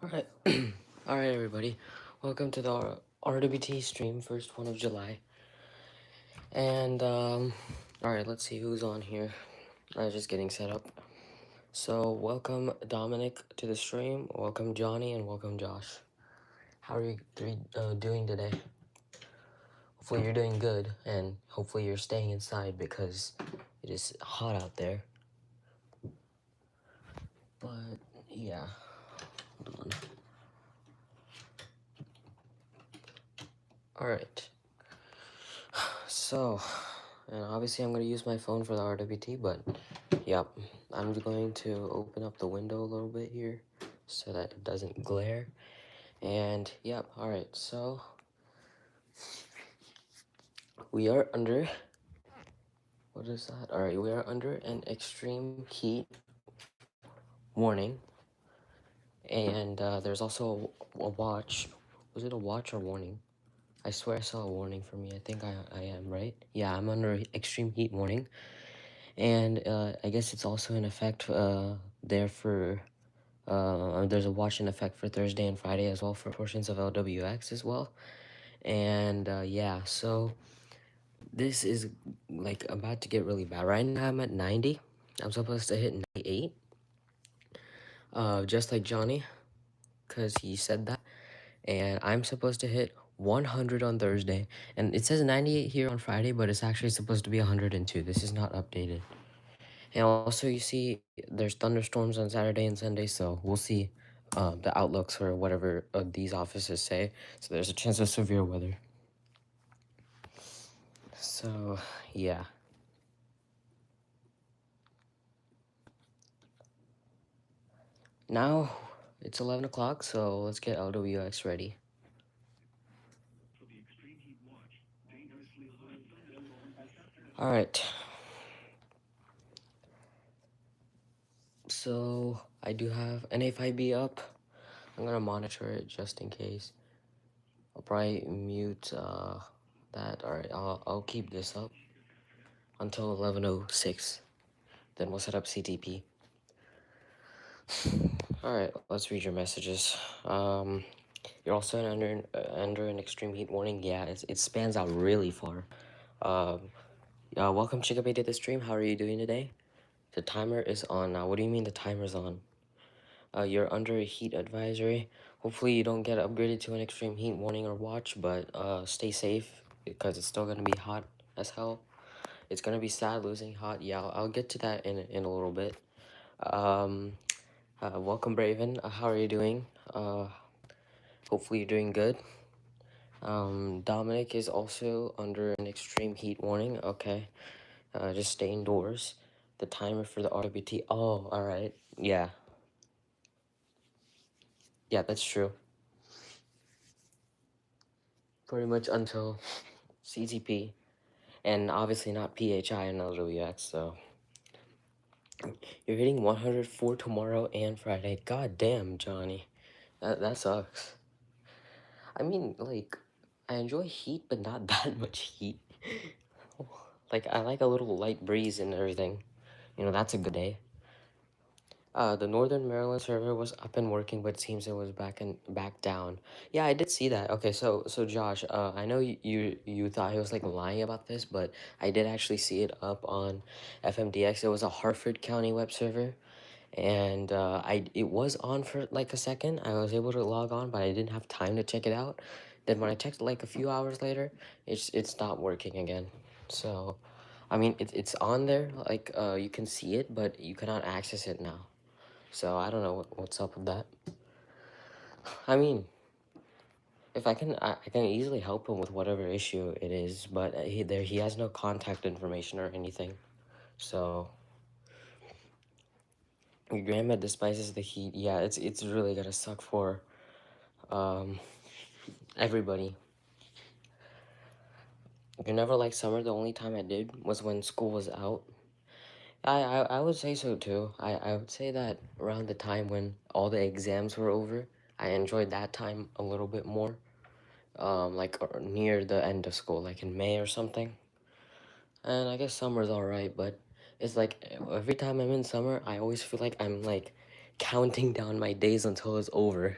Alright, alright everybody, welcome to the RWT stream, first one of July, and alright, let's see who's on here. I was just getting set up. So, welcome Dominic to the stream, welcome Johnny, and welcome Josh. How are you doing today? Hopefully you're doing good, and hopefully you're staying inside because it is hot out there. But, yeah, hold on. Alright. So, and obviously I'm going to use my phone for the RWT, but yep, I'm going to open up the window a little bit here so that it doesn't glare. And yep, alright, so we are under, what is that? Alright, we are under an extreme heat warning. And there's also a watch. Was it a watch or warning? I swear I saw a warning for me. I think I am, right? Yeah, I'm under extreme heat warning. And I guess it's also in effect there for, there's a watch in effect for Thursday and Friday as well for portions of LWX as well. And yeah, so this is like about to get really bad. Right now I'm at 90. I'm supposed to hit 98. Just like Johnny, because he said that. And I'm supposed to hit 100 on Thursday. And it says 98 here on Friday, but it's actually supposed to be 102. This is not updated. And also, you see, there's thunderstorms on Saturday and Sunday, so we'll see the outlooks or whatever these offices say. So there's a chance of severe weather. So, yeah. Now, it's 11 o'clock, so let's get LWX ready. Alright. So, I do have NA5B up. I'm gonna monitor it just in case. I'll probably mute that. Alright, I'll keep this up until 11:06. Then we'll set up CTP. Alright, let's read your messages. You're also under an extreme heat warning. Yeah, it spans out really far. Welcome Chickabay to the stream. How are you doing today? The timer is on now. What do you mean the timer's on? You're under a heat advisory. Hopefully you don't get upgraded to an extreme heat warning or watch, but stay safe because it's still gonna be hot as hell. It's gonna be sad losing hot. Yeah, I'll get to that in a little bit. Welcome Braven. How are you doing? Hopefully you're doing good. Dominic is also under an extreme heat warning. Okay. Just stay indoors. The timer for the RWT. Oh, alright. Yeah. Yeah, that's true. Pretty much until CTP. And obviously not PHI and LWX, so. You're hitting 104 tomorrow and Friday. God damn, Johnny. That sucks. I mean, like, I enjoy heat, but not that much heat. Like, I like a little light breeze and everything. You know, that's a good day. The Northern Maryland server was up and working, but it seems it was back down. Yeah, I did see that. Okay, so Josh, I know you thought he was like lying about this, but I did actually see it up on FMDX. It was a Harford County web server, and it was on for like a second. I was able to log on, but I didn't have time to check it out. Then when I checked like a few hours later, it stopped working again. So, I mean, it's on there, like you can see it, but you cannot access it now. So I don't know what's up with that. I mean, if I can easily help him with whatever issue it is, but he has no contact information or anything. So your grandma despises the heat. Yeah, it's really gonna suck for everybody. You never liked summer. The only time I did was when school was out. I would say so too. I would say that around the time when all the exams were over, I enjoyed that time a little bit more. Like near the end of school, like in May or something. And I guess summer's alright, but it's like every time I'm in summer, I always feel like I'm like counting down my days until it's over.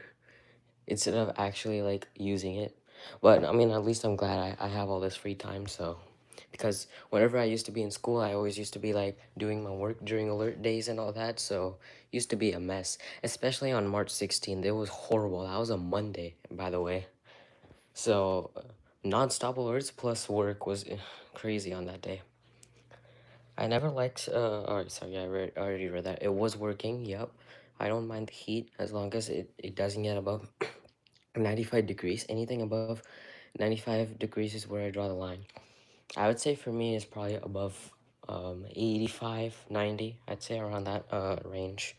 instead of actually like using it. But I mean, at least I'm glad I have all this free time. So, because whenever I used to be in school, I always used to be like doing my work during alert days and all that. So, used to be a mess, especially on March 16th. It was horrible. That was a Monday, by the way. So, non-stop alerts plus work was crazy on that day. I never liked, sorry, I already read that. It was working, yep. I don't mind the heat as long as it doesn't get above 95 degrees. Anything above 95 degrees is where I draw the line. I would say for me it's probably above 85, 90. I'd say around that range.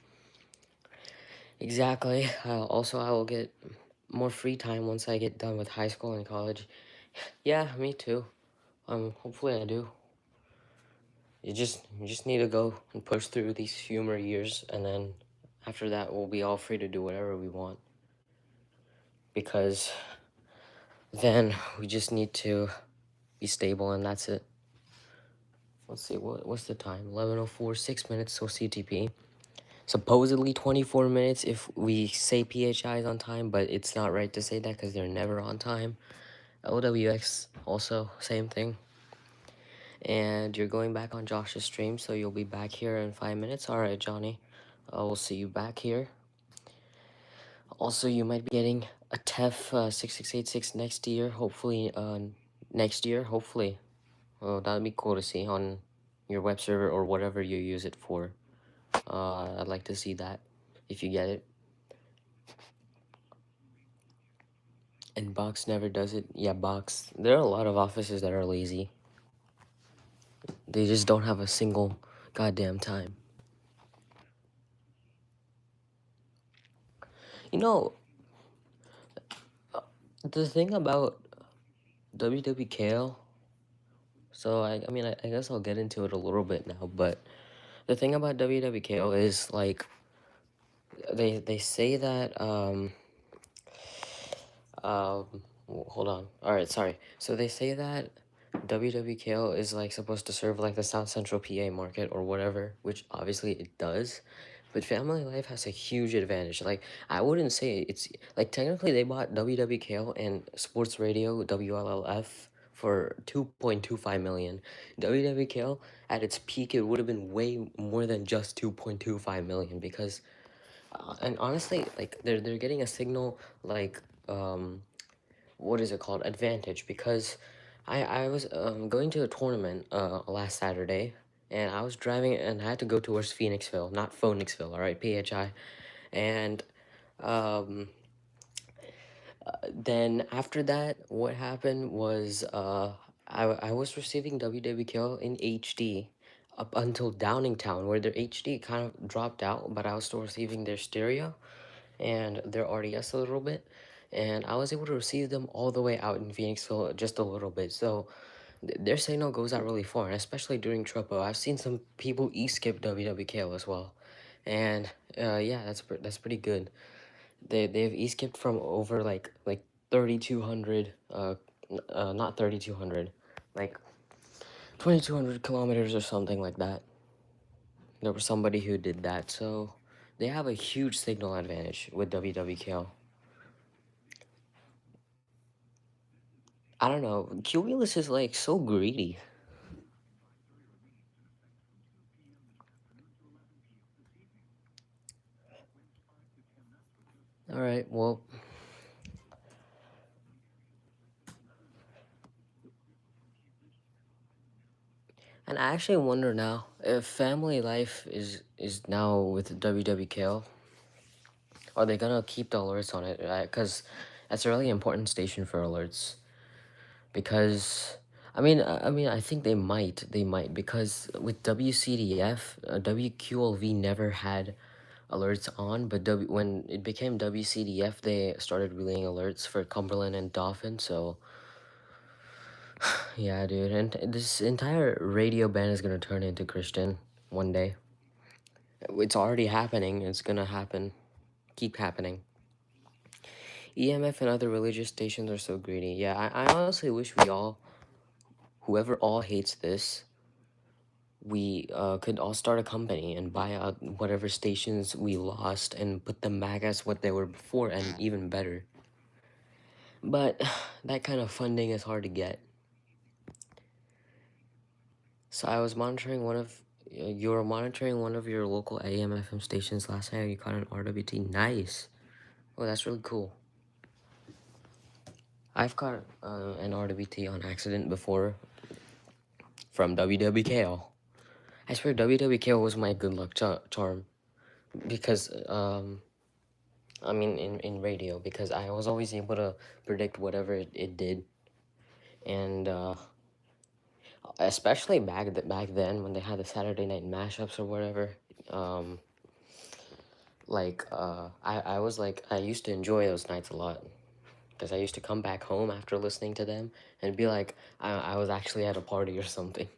Exactly. Also, I will get more free time once I get done with high school and college. Yeah, me too. Hopefully I do. You just need to go and push through these humor years, and then after that we'll be all free to do whatever we want. Because then we just need to be stable, and that's it. Let's see, what's the time? 11:04, 6 minutes till CTP. Supposedly 24 minutes if we say PHI is on time, but it's not right to say that because they're never on time. LWX also same thing. And you're going back on Josh's stream, so you'll be back here in 5 minutes. All right, Johnny. We'll see you back here. Also, you might be getting a TEF 6686 next year. Hopefully, next year. Hopefully, that'd be cool to see on your web server or whatever you use it for. I'd like to see that if you get it. And Box never does it. Yeah, Box. There are a lot of offices that are lazy. They just don't have a single goddamn time. You know, the thing about WWKL, so I mean, I guess I'll get into it a little bit now, but the thing about WWKL is, like, they say that, hold on. All right, sorry. So they say that WWKL is, like, supposed to serve, like, the South Central PA market or whatever, which obviously it does. But Family Life has a huge advantage. Like, I wouldn't say it's, like, technically they bought WWKL and Sports Radio, WLLF, for 2.25 million. WWKL, at its peak, it would have been way more than just 2.25 million because, and honestly, like, they're getting a signal, like, what is it called, advantage, because I was going to a tournament last Saturday, and I was driving and I had to go towards Phoenixville, not Phoenixville, all right, PHI. And um then after that, what happened was I was receiving WWKL in HD up until Downingtown, where their HD kind of dropped out, but I was still receiving their stereo and their RDS a little bit, and I was able to receive them all the way out in Phoenixville just a little bit. So their signal goes out really far, and especially during Tropo. I've seen some people e-skip WWKL as well, and yeah, that's pretty good. They've e-skipped from over like 3,200 not 3,200, like 2,200 kilometers or something like that. There was somebody who did that, so they have a huge signal advantage with WWKL. I don't know. Cumulus is like so greedy. All right, well, and I actually wonder now if Family Life is now with WWKL. Are they gonna keep the alerts on it? Because that's a really important station for alerts. Because I think they might because with WCDF, WQLV never had alerts on, but when it became WCDF, they started relaying alerts for Cumberland and Dauphin. So yeah, dude, and this entire radio band is gonna turn into Christian one day. It's already happening. It's gonna happen. Keep happening. EMF and other religious stations are so greedy. Yeah, I honestly wish whoever all hates this, we could all start a company and buy out whatever stations we lost and put them back as what they were before and even better. But that kind of funding is hard to get. So I was monitoring you were monitoring one of your local AM/FM stations last night. You caught an RWT. Nice. Oh, that's really cool. I've caught an RWT on accident before from WWKL. I swear WWKL was my good luck charm because I mean in radio, because I was always able to predict whatever it did, and especially back then when they had the Saturday night mashups or whatever. I was like, I used to enjoy those nights a lot because I used to come back home after listening to them and be like, I was actually at a party or something.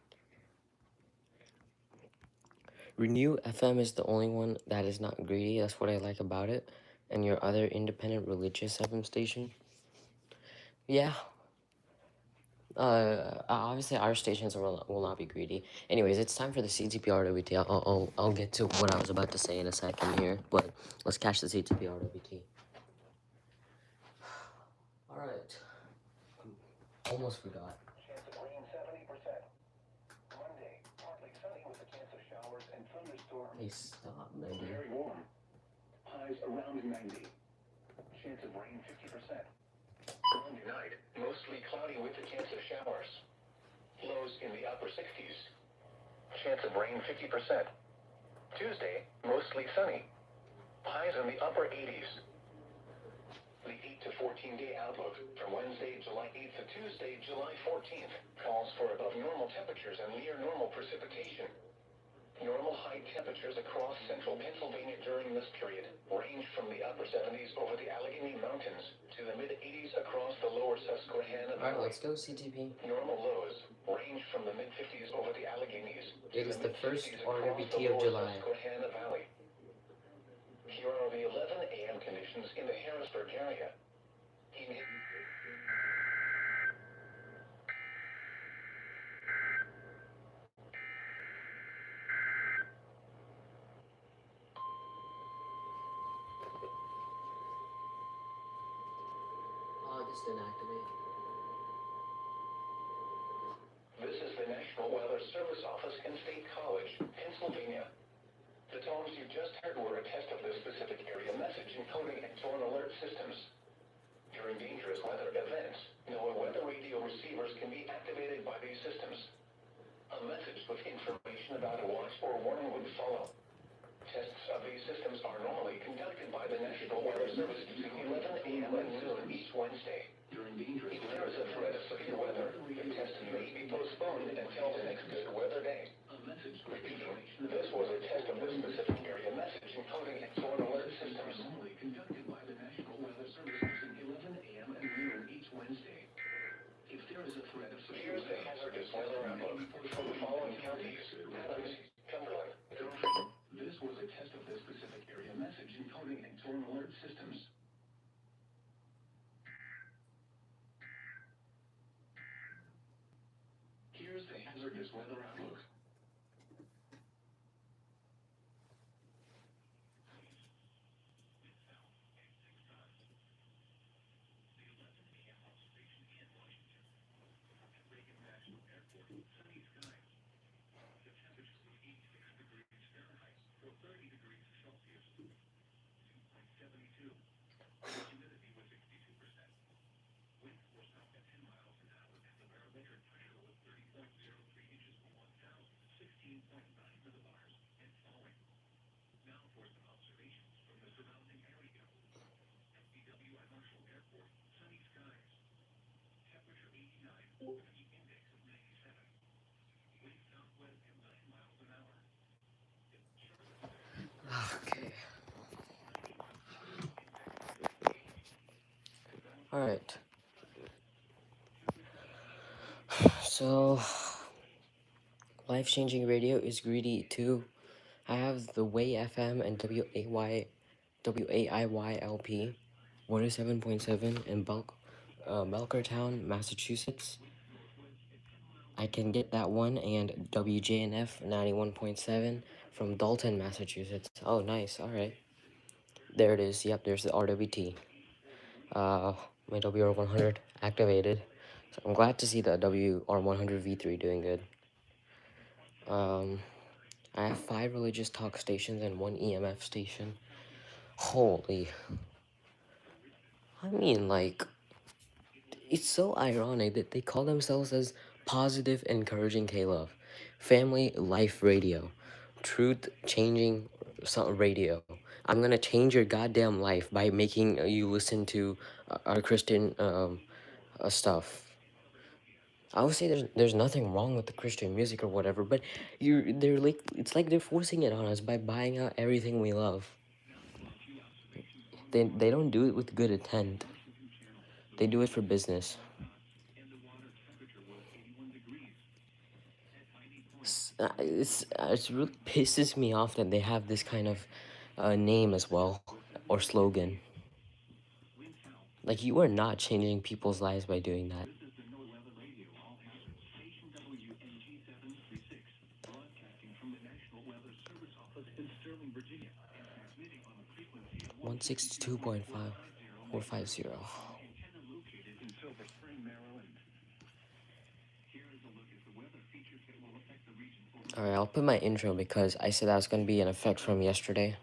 Renew FM is the only one that is not greedy. That's what I like about it. And your other independent religious FM station. Yeah. Obviously our stations will not be greedy. Anyways, it's time for the CTP RWT. I'll get to what I was about to say in a second here, but let's catch the CTP RWT. All right. Almost forgot. Chance of rain 70%. Monday, partly sunny with a chance of showers and thunderstorms. Hey, stop, maybe. Very warm. Highs around 90. Chance of rain 50%. Monday night, mostly cloudy with a chance of showers. Lows in the upper 60s. Chance of rain 50%. Tuesday, mostly sunny. Highs in the upper 80s. The 8 to 14 day outlook from Wednesday, July 8th to Tuesday, July 14th calls for above normal temperatures and near normal precipitation. Normal high temperatures across central Pennsylvania during this period range from the upper 70s over the Allegheny Mountains to the mid 80s across the lower Susquehanna Valley. Alright, let's go, CTP. Normal lows range from the mid 50s over the Alleghenies It to is the the first mid 60s across RWT the of lower July. Susquehanna Valley. Here are the 11 a.m. conditions in the Harrisburg area. Oh, this didn't activate. This is the National Weather Service Office in State College, Pennsylvania. The tones you just heard were a test of the specific area message encoding and tone alert systems. During dangerous weather events, NOAA weather radio receivers can be activated by these systems. A message with information about a watch or warning would follow. Tests of these systems are normally conducted by the National Weather Service between 11 a.m. and noon each Wednesday. If there is a threat of severe weather, the test may be postponed until the next good weather day. Repeating, this was a test of the specific area message encoding and tone alert systems. Normally conducted by the National Weather Service between 11 a.m. and noon each Wednesday. If there is a threat of severe weather, here's the hazardous weather outlook for the following counties: Adams, Cumberland. This was a test of the specific area message encoding and tone alert systems. Here's the hazardous weather outlook. Okay. Alright. So, life-changing radio is greedy too. I have the Way FM and WAIYLP 107.7 in Belchertown, Massachusetts. I can get that one, and WJNF 91.7 from Dalton, Massachusetts. Oh, nice. All right. There it is. Yep, there's the RWT. my WR100 activated. So I'm glad to see the WR100 V3 doing good. I have 5 religious talk stations and 1 EMF station. Holy. I mean, like, it's so ironic that they call themselves as Positive Encouraging K-Love, Family Life Radio, Truth Changing Radio. I'm gonna change your goddamn life by making you listen to our Christian stuff. I would say there's nothing wrong with the Christian music or whatever, but they're like, it's like they're forcing it on us by buying out everything we love. They don't do it with good intent. They do it for business. It really pisses me off that they have this kind of name as well, or slogan. Like, you are not changing people's lives by doing that. One 162.5450. Alright, I'll put my intro because I said that was gonna be an effect from yesterday.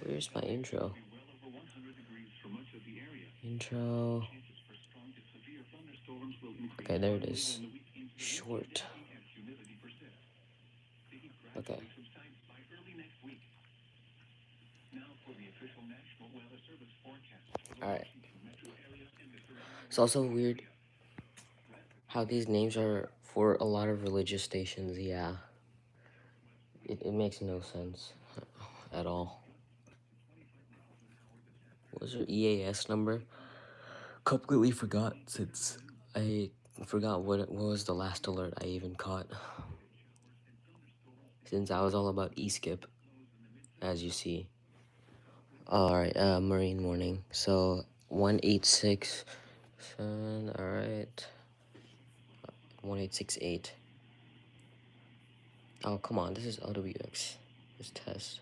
Where's my intro? Intro. Okay, there it is. Short. Okay. Alright. It's also weird how these names are for a lot of religious stations, yeah. It makes no sense at all. What was your EAS number? Completely forgot since I forgot what was the last alert I even caught. Since I was all about e-skip, as you see. Alright, Marine warning. So 1867, alright. 1868. Oh, come on, this is LWX. This test.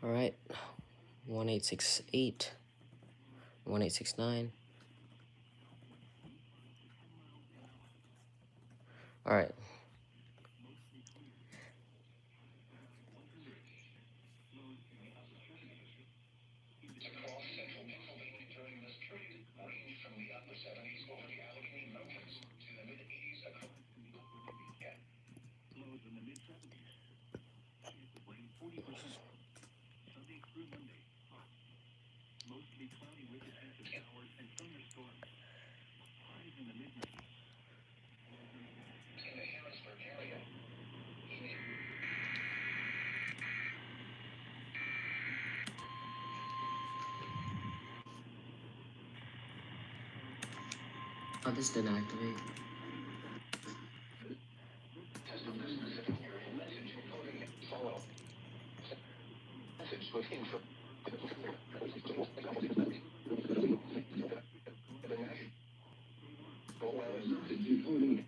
Alright. 1868. 1869. Alright. Across central Pennsylvania during this period ranged from the upper 70s over the Allegheny Mountains to the mid-80s across. In the Harrisburg area. Oh, this didn't activate. Test of this specific area message encoding follow. Message with info. The National Weather Service decoding.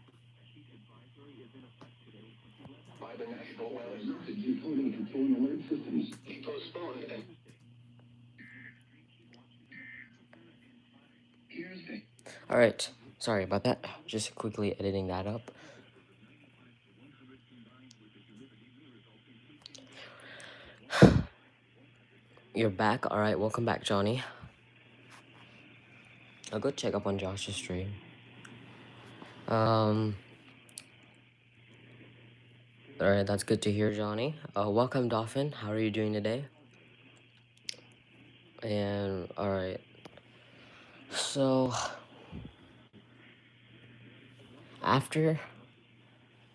By the National Weather Service decoding and phone alert systems. He postponed and here's the Alright, sorry about that. Just quickly editing that up. You're back? Alright, welcome back, Johnny. I'll go check up on Josh's stream. Alright, that's good to hear, Johnny. Welcome, Dolphin. How are you doing today? And, alright. So, after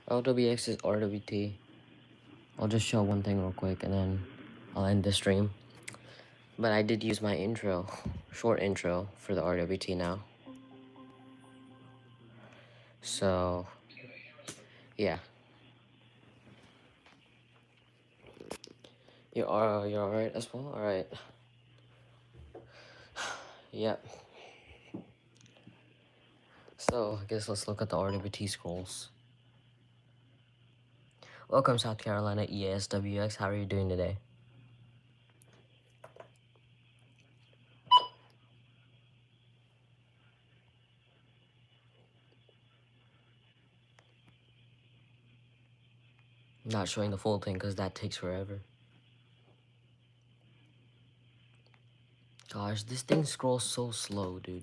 LWX's RWT, I'll just show one thing real quick and then I'll end the stream. But I did use my intro, short intro, for the RWT now. So, yeah. You're alright as well? Alright. Yep. So, I guess let's look at the RWT scrolls. Welcome, South Carolina EASWX. How are you doing today? Not showing the full thing because that takes forever. Gosh, this thing scrolls so slow, dude.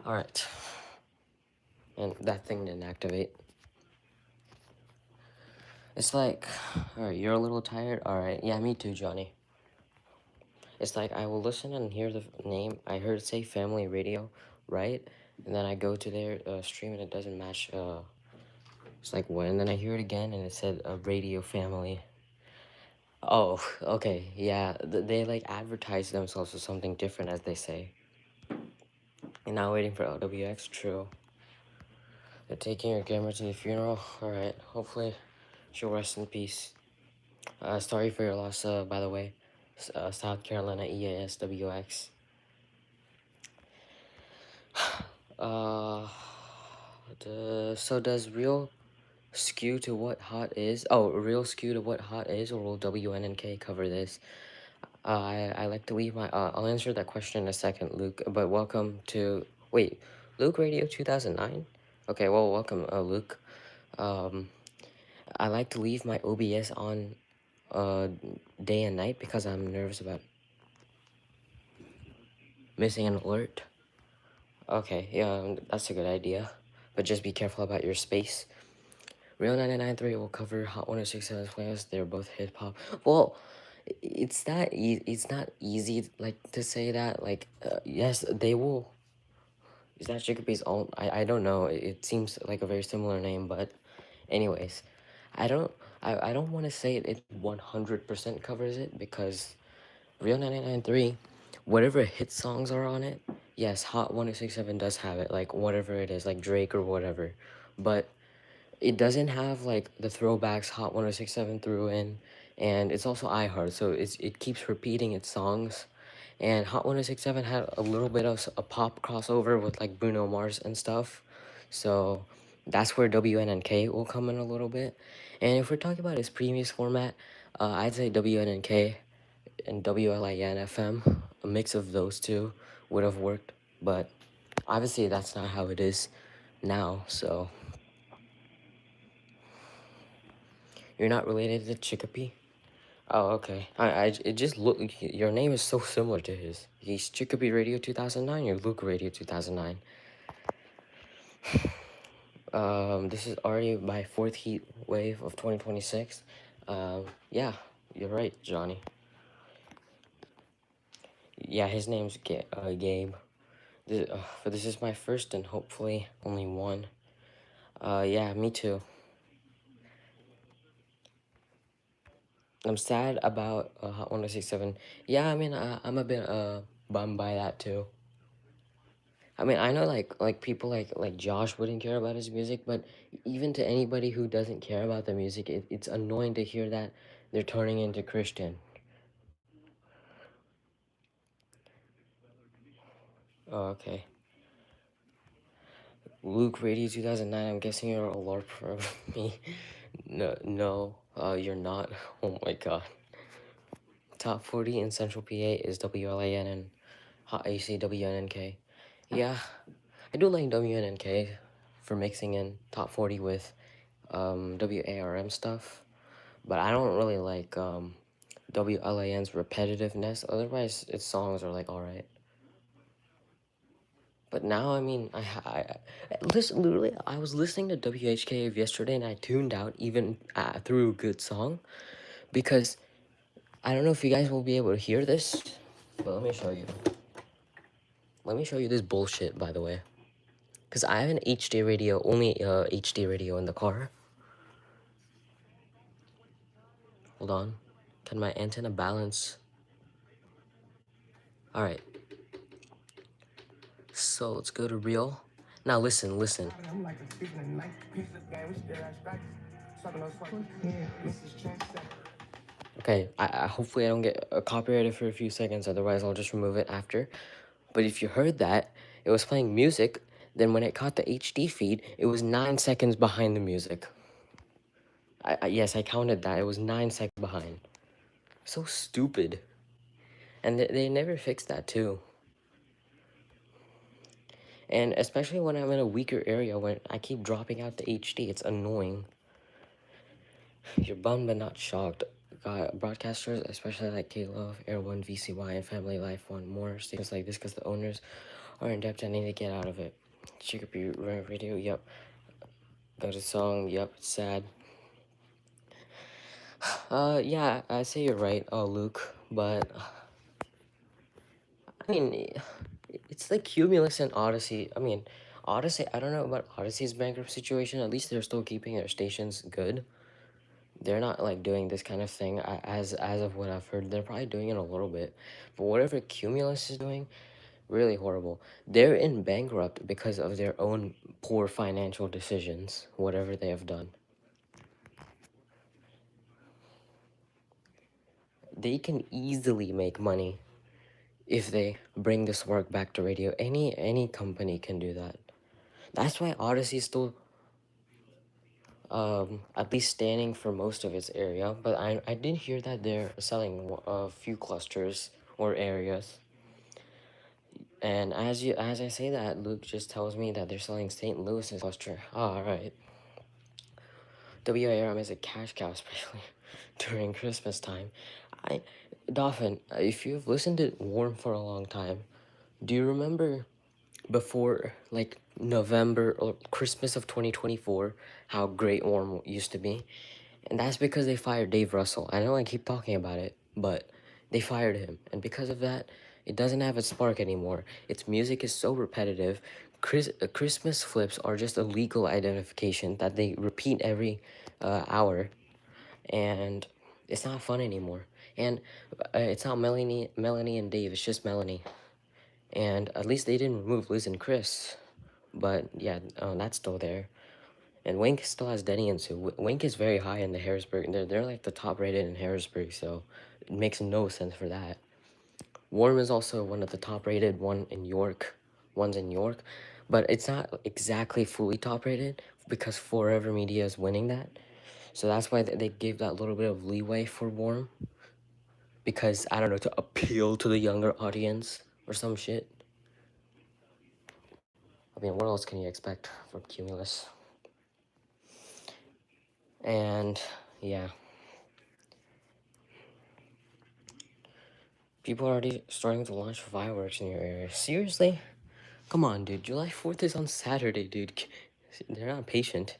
Alright. And that thing didn't activate. It's like, alright, you're a little tired? Alright, yeah, me too, Johnny. It's like I will listen and hear the name. I heard it say family radio, right? And then I go to their stream and it doesn't match. It's like what? And then I hear it again and it said radio family. Oh, okay, yeah. They like advertise themselves as something different, as they say. And now waiting for LWX. True. They're taking your gamer to the funeral. All right. Hopefully, she'll rest in peace. Sorry for your loss. By the way, South Carolina EASWX. Uh, so does real skew to what hot is? Oh, real skew to what hot is, or will WNNK cover this? I like to leave my. I'll answer that question in a second, Luke. But welcome to. Wait, Luke Radio 2009. Okay, well, welcome, Luke. I like to leave my OBS on day and night because I'm nervous about missing an alert. Okay, yeah, that's a good idea. But just be careful about your space. Real 99.3 will cover Hot 106.7's playlist. They're both hip hop. Well, it's not easy like to say that. Like, yes, they will. Is that Chickpea's own? I don't know. It seems like a very similar name, but anyways, I don't I don't want to say it 100% covers it because Real 99.3, whatever hit songs are on it, yes, Hot 106.7 does have it, like whatever it is, like Drake or whatever. But it doesn't have like the throwbacks Hot 106.7 threw in, and it's also iHeart, so it keeps repeating its songs. And Hot 106.7 had a little bit of a pop crossover with like Bruno Mars and stuff. So that's where WNNK will come in a little bit. And if we're talking about its previous format, I'd say WNNK and WLIN FM, a mix of those two would have worked. But obviously that's not how it is now, so. You're not related to Chicopee? Oh, okay. It just look. Your name is so similar to his. He's Chicopee Radio 2009. You're Luke Radio 2009. This is already my fourth heat wave of 2026. Yeah, you're right, Johnny. Yeah, his name's Gabe. This is my first and hopefully only one. Yeah, me too. I'm sad about Hot 167. Yeah, I mean, I'm a bit bummed by that too. I mean, I know like people like Josh wouldn't care about his music, but even to anybody who doesn't care about the music, it's annoying to hear that they're turning into Christian. Oh, okay. Luke Radio 2009, I'm guessing you're a LARP for me. No, you're not. Oh my god. Top 40 in Central PA is WLIN and Hot AC WNNK. Yeah, I do like WNNK for mixing in top 40 with WARM stuff, but I don't really like WLAN's repetitiveness. Otherwise, its songs are like alright. But now, I mean, listen. Literally, I was listening to WHK yesterday, and I tuned out even through a good song, because I don't know if you guys will be able to hear this, but let me show you. Let me show you this bullshit, by the way, because I have an HD radio, only HD radio in the car. Hold on, can my antenna balance? All right. So let's go to real. Now listen. Okay, I hopefully I don't get copyrighted for a few seconds, otherwise I'll just remove it after. But if you heard that, it was playing music Then when it caught the HD feed, it was 9 seconds behind the music. Yes, I counted that. It was 9 seconds behind. So stupid. And they never fixed that too. And especially when I'm in a weaker area, when I keep dropping out the HD, it's annoying. You're bummed but not shocked. Broadcasters, especially like K-Love, Air One, VCY, and Family Life, want more stations like this because the owners are in debt and need to get out of it. Chicopee Radio, yep. Got a song, yep, it's sad. Yeah, I say you're right, Luke, but I mean, it's like Cumulus and Odyssey. I mean, Odyssey, I don't know about Odyssey's bankrupt situation. At least they're still keeping their stations good. They're not like doing this kind of thing as of what I've heard. They're probably doing it a little bit. But whatever Cumulus is doing, really horrible. They're in bankrupt because of their own poor financial decisions, whatever they have done. They can easily make money if they bring this work back to radio. Any company can do that. That's why Odyssey is still at least standing for most of its area, but I did hear that they're selling a few clusters or areas. And as I say that, Luke just tells me that they're selling St. Louis's cluster. All right. WIRM is a cash cow, especially during Christmas time. Dolphin, if you've listened to Warm for a long time, do you remember before like November or Christmas of 2024 how great Warm used to be? And that's because they fired Dave Russell. I know I keep talking about it, but they fired him. And because of that, it doesn't have its spark anymore. Its music is so repetitive. Christmas flips are just a legal identification that they repeat every hour. And it's not fun anymore. And it's not Melanie and Dave. It's just Melanie. And at least they didn't remove Liz and Chris. But yeah, that's still there. And Wink still has Denny and Sue. Wink is very high in the Harrisburg. They're like the top rated in Harrisburg, so it makes no sense for that. Warm is also one of the top rated ones in York, but it's not exactly fully top rated because Forever Media is winning that. So that's why they gave that little bit of leeway for Warm. Because, I don't know, to appeal to the younger audience or some shit. I mean, what else can you expect from Cumulus? And, yeah. People are already starting to launch fireworks in your area. Seriously? Come on, dude. July 4th is on Saturday, dude. They're not patient.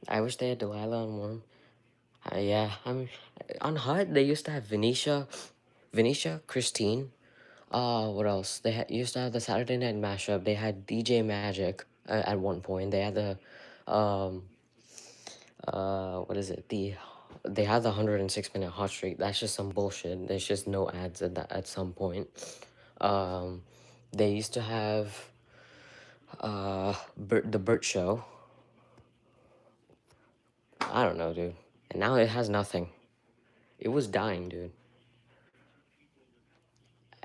I wish they had Delilah on Warm. Yeah, on Hot, they used to have Venetia, Christine. What else? They used to have the Saturday Night Mashup. They had DJ Magic at one point. They had the, what is it? They had the 106-minute hot streak. That's just some bullshit. There's just no ads at some point. They used to have the Burt Show. I don't know, dude. And now it has nothing. It was dying, dude.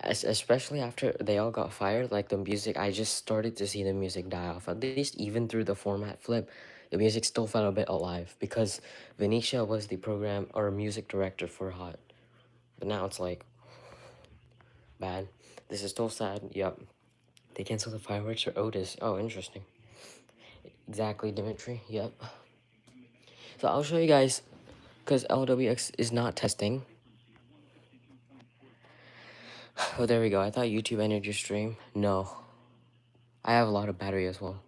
Especially after they all got fired, like the music, I just started to see the music die off. At least even through the format flip, the music still felt a bit alive because Venetia was the program or music director for Hot. But now it's like, bad. This is still sad. Yep. They canceled the fireworks for Otis. Oh, interesting. Exactly, Dimitri. Yep. So I'll show you guys, because LWX is not testing. Oh, there we go. I thought YouTube ended your stream. No. I have a lot of battery as well.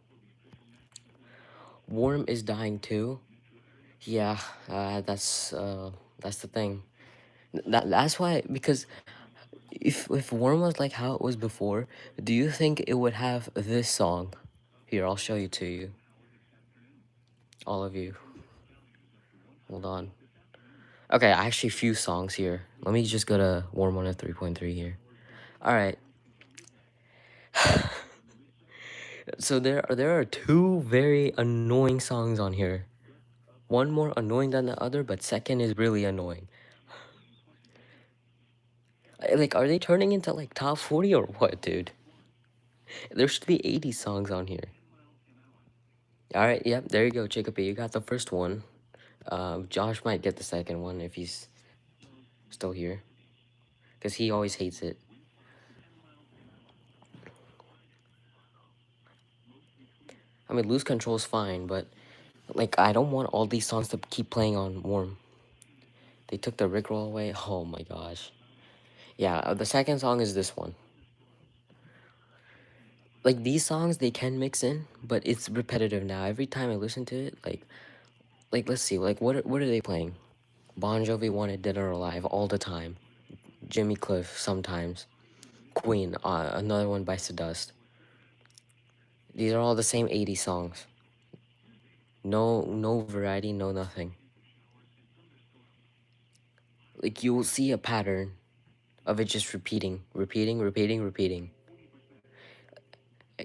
Warm is dying too. Yeah, that's the thing. That's why, because if Warm was like how it was before, do you think it would have this song? Here, I'll show you to you. All of you. Hold on. Okay, actually few songs here. Let me just go to Warm 103.3 here. Alright. So there are two very annoying songs on here. One more annoying than the other, but second is really annoying. Like, are they turning into like top 40 or what, dude? There should be 80 songs on here. All right, yep, there you go, Jacob. You got the first one. Josh might get the second one if he's still here, because he always hates it. I mean, Lose Control is fine, but like, I don't want all these songs to keep playing on Warm. They took the Rickroll away. Oh my gosh. Yeah, the second song is this one. Like, these songs, they can mix in, but it's repetitive now. Every time I listen to it, like let's see, like, what are they playing? Bon Jovi wanted Dead or Alive all the time. Jimmy Cliff sometimes. Queen, another one Bites the Dust. These are all the same 80 songs. No variety, no nothing. Like, you will see a pattern of it just repeating.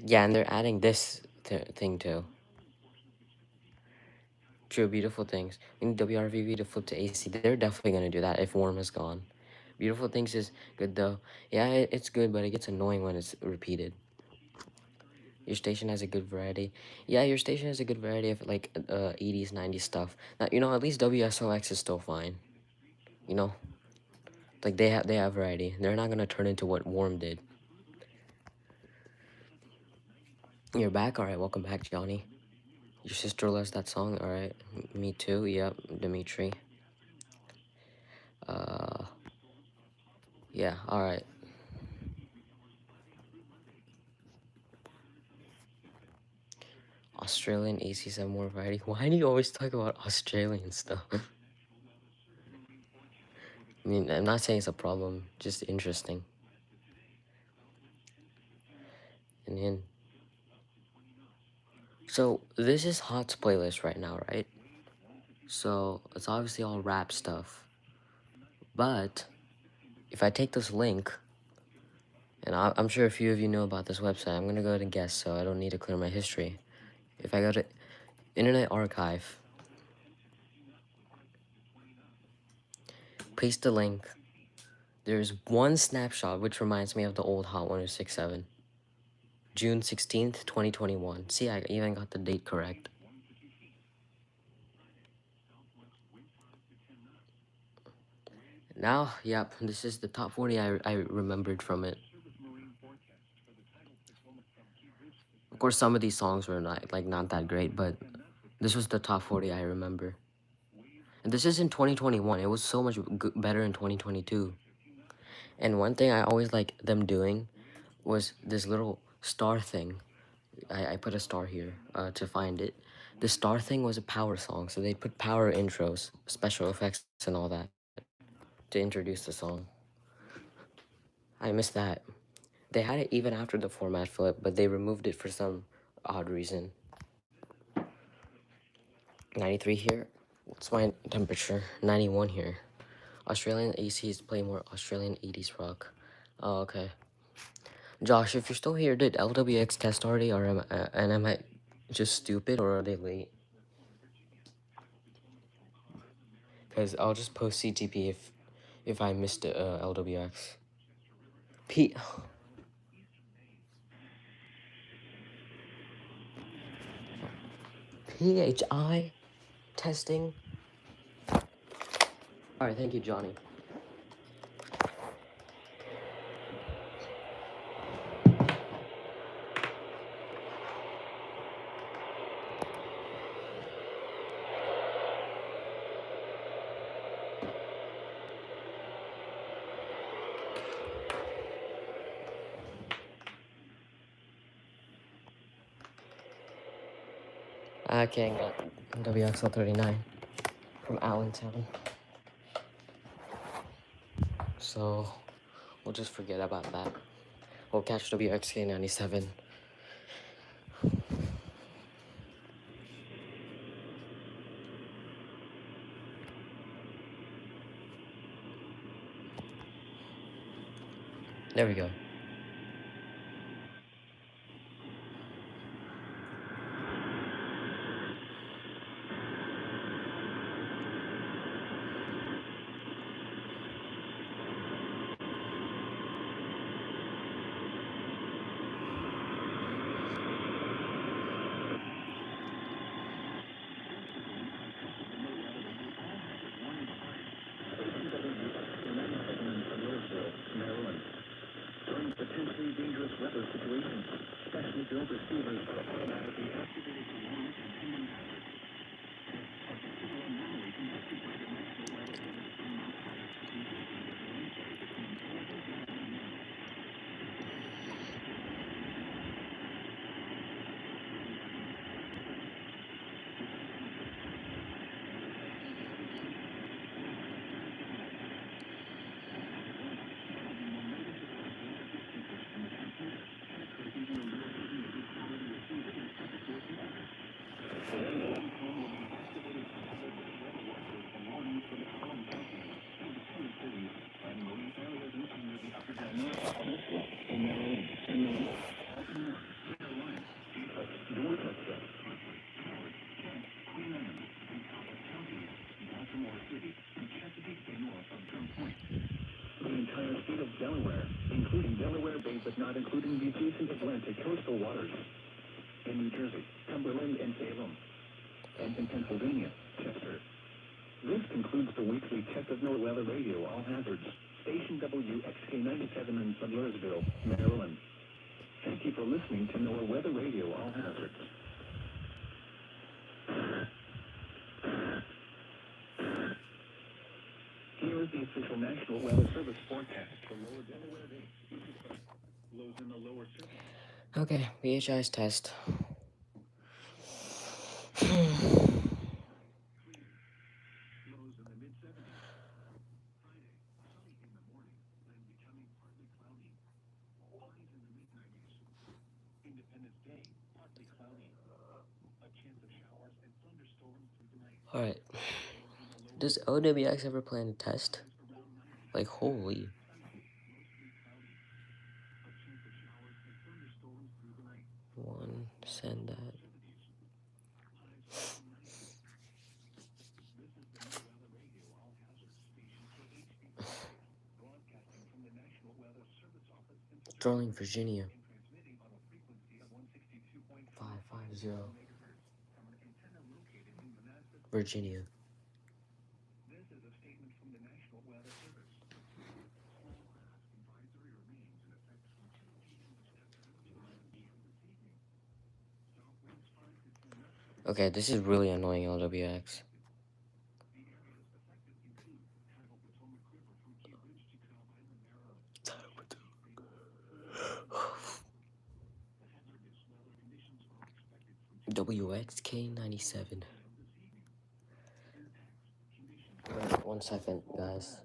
Yeah, and they're adding this thing too. True, Beautiful Things. We need WRVV to flip to AC. They're definitely gonna do that if Warm is gone. Beautiful Things is good though. Yeah, it's good, but it gets annoying when it's repeated. Your station has a good variety. Yeah, your station has a good variety of like 80s, 90s stuff. Now, at least WSOX is still fine. You know, like they have variety. They're not gonna turn into what Warm did. You're back, all right. Welcome back, Johnny. Your sister loves that song, all right. Me too. Yep, Dimitri. Uh, yeah, all right. Australian ACs have more variety. Why do you always talk about Australian stuff? I mean, I'm not saying it's a problem, just interesting. And then, so this is Hot's playlist right now, right? So it's obviously all rap stuff. But if I take this link, and I'm sure a few of you know about this website, I'm gonna go ahead and guess, so I don't need to clear my history. If I go to Internet Archive, paste the link. There's one snapshot which reminds me of the old Hot 1067. June 16th, 2021. See, I even got the date correct. Now, yep, this is the top 40 I remembered from it. Of course, some of these songs were not that great, but this was the top 40 I remember. And this is in 2021. It was so much better in 2022. And one thing I always like them doing was this little star thing. I put a star here to find it. The star thing was a power song, so they put power intros, special effects, and all that to introduce the song. I missed that. They had it even after the format flip, but they removed it for some odd reason. 93 here. What's my temperature? 91 here. Australian ACs play more Australian 80s rock. Oh, okay. Josh, if you're still here, did LWX test already, or am I just stupid, or are they late? Because I'll just post CTP if I missed LWX. PHI testing. All right, thank you, Johnny. Okay, got WXL 39 from Allentown. So we'll just forget about that. We'll catch WXK 97. There we go. potentially dangerous weather situations. Specially built receivers are automatically activated to warn and pending hazards. Particular anomaly conducted by the National Weather Service from Mount Carmel to Wednesday between 12 and 6 p.m. Delaware, including Delaware Bay, but not including the adjacent Atlantic coastal waters. In New Jersey, Cumberland and Salem. And in Pennsylvania, Chester. This concludes the weekly check of NOAA Weather Radio All Hazards. Station WXK97 in Sudlersville, Maryland. Thank you for listening to NOAA Weather Radio All Hazards. Here is the official National Weather Service forecast for lower Delaware Bay. Lows in the lower surface. Okay, PHI's test. Lows in the mid-70s. Friday, sunny in the morning, then becoming partly cloudy. Highs in the mid-90s. Independence Day, partly cloudy. A chance of showers and thunderstorms through the night. Alright. Does OWX ever plan a test? Like, holy. One, send that. Sterling, Virginia. 550. Virginia. This is a statement from the National Weather Service. Small class advisory remains in effect from 2 p.m. this afternoon to 9 p.m. this evening. South winds 5 to 10 knots. Okay, this is really annoying, LWX. The areas affected include Tidal Potomac River from Key Ridge to Cobb Island, Maryland. The hazardous weather conditions are expected from WXK97. Wait, 1 second, guys.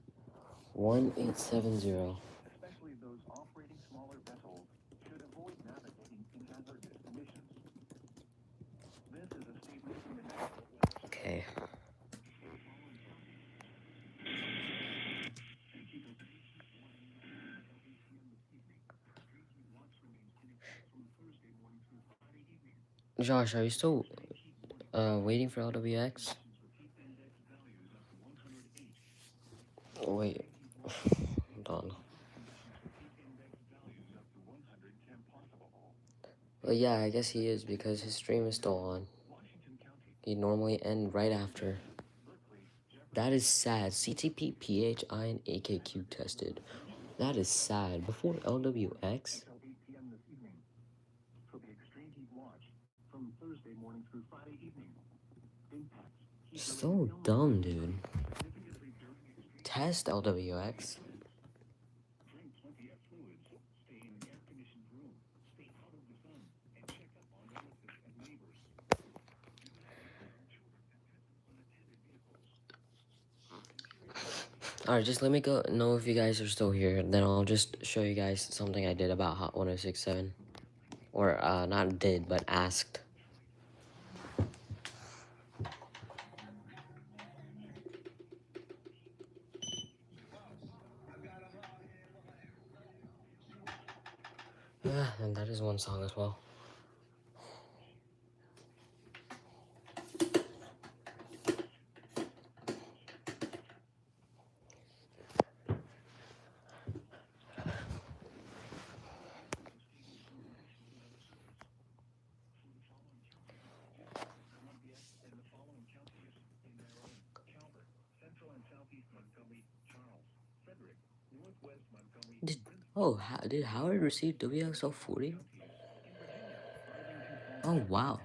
1870. Especially those operating smaller vessels should avoid navigating in hazardous conditions. This is a statement from the National Weather Service. Okay. Josh, are you still waiting for LWX? Oh, wait. Hold on. But yeah, I guess he is because his stream is still on. He'd normally end right after. That is sad. CTP, PHI, and AKQ tested. That is sad. Before LWX? So dumb, dude. Test LWX. Alright, just let me know if you guys are still here. Then I'll just show you guys something I did about Hot 1067. Or, not did, but asked. And that is one song as well. Did did Howard receive WXL40? Oh wow.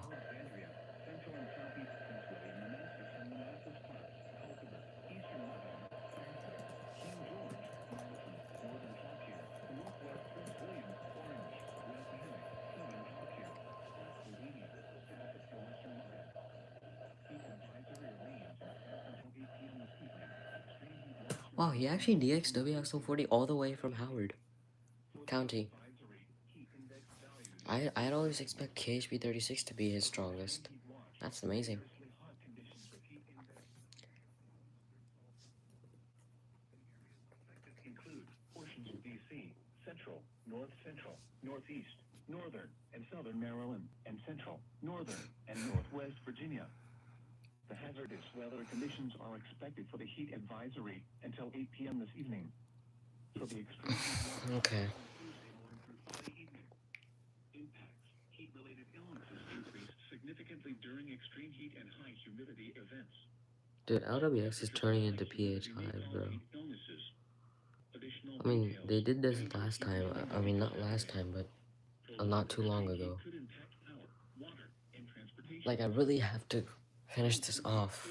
Wow, he actually DX'd WXL40 all the way from Howard County. I'd always expect KHB36 to be his strongest. That's amazing. Include portions of DC, Central, North Central, Northeast, Northern, and Southern Maryland, and Central, Northern, and Northwest Virginia. The hazardous weather conditions are expected for the heat advisory until 8 p.m. this evening. For the extreme Okay. impacts, heat-related illnesses increased significantly during extreme heat and high humidity events. Dude, LWX is turning into PHI, bro. I mean, they did this last time. I mean, not last time, but not too long ago. Like, I really have to finish this off.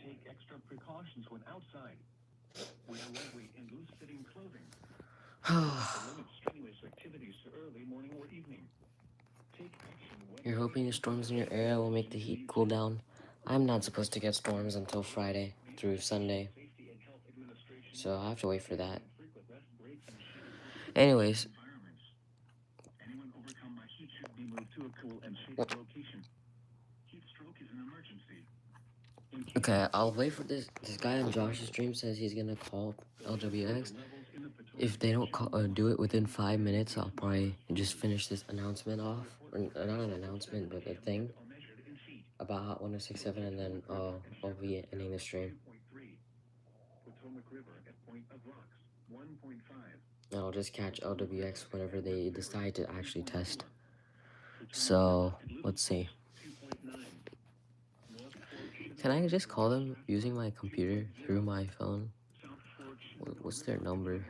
Take extra precautions when outside. Wear lightweight and loose-fitting clothing. Limit strenuous activities to early morning or evening. Take action when You're hoping the storms in your area will make the heat cool down. I'm not supposed to get storms until Friday through Sunday, so I'll have to wait for that. Anyways, anyone overcome by heat should be moved to a cool and shaded location. Heat stroke is an emergency. okay, I'll wait for this. This guy on Josh's stream says he's gonna call LWX. If they don't do it within 5 minutes, I'll probably just finish this announcement off. Or, not an announcement, but a thing about Hot 1067, and then I'll be ending the stream. And I'll just catch LWX whenever they decide to actually test. So, let's see. Can I just call them using my computer through my phone? What's their number?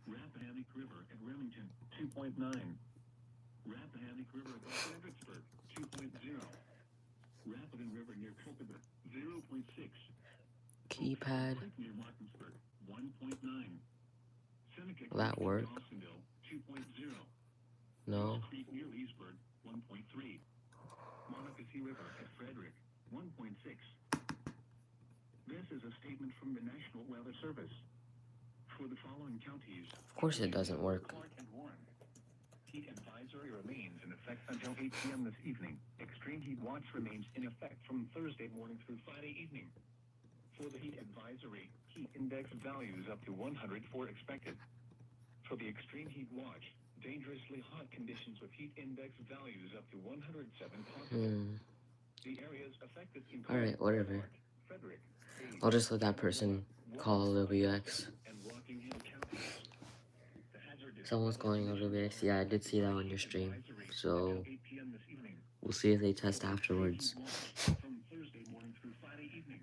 Rappahannock River at Remington, 2.9. Rappahannock River at Fredericksburg, 2.0. Rapidan River near Culpeper, 0.6. Keypad. Near Martinsburg, 1.9. Seneca Will that work? Dawsonville, 2.0. No. Creek near Leesburg, 1.3. Monocacy River at Frederick, 1.6. This is a statement from the National Weather Service. For the following counties, Of course it doesn't work. Clark and Warren. Heat advisory remains in effect until 8 p.m. this evening. Extreme heat watch remains in effect from Thursday morning through Friday evening. For the heat advisory, heat index values up to 104 expected. For the extreme heat watch, dangerously hot conditions with heat index values up to 107 possible. The areas affected include Alright, whatever. Frederick, I'll just let that person call LWX. Someone's calling LWX. Yeah, I did see that on your stream. So, we'll see if they test afterwards. From Thursday morning through Friday evening.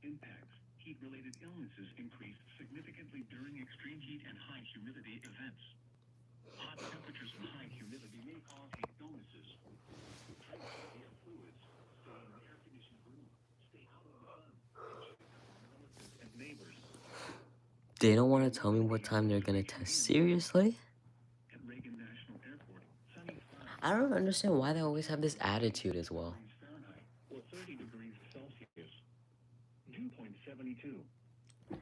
Impacts, heat-related illnesses increased significantly during extreme heat and high humidity events. Hot temperatures and high humidity may cause heat illnesses. Drink air fluids. Stay in an air-conditioned room. Stay out of the sun. And check up on relatives and neighbors. They don't want to tell me what time they're gonna test. Seriously? At Reagan National Airport, sunny skies. I don't understand why they always have this attitude as well. Fahrenheit or 30 degrees Celsius. Dew point 72.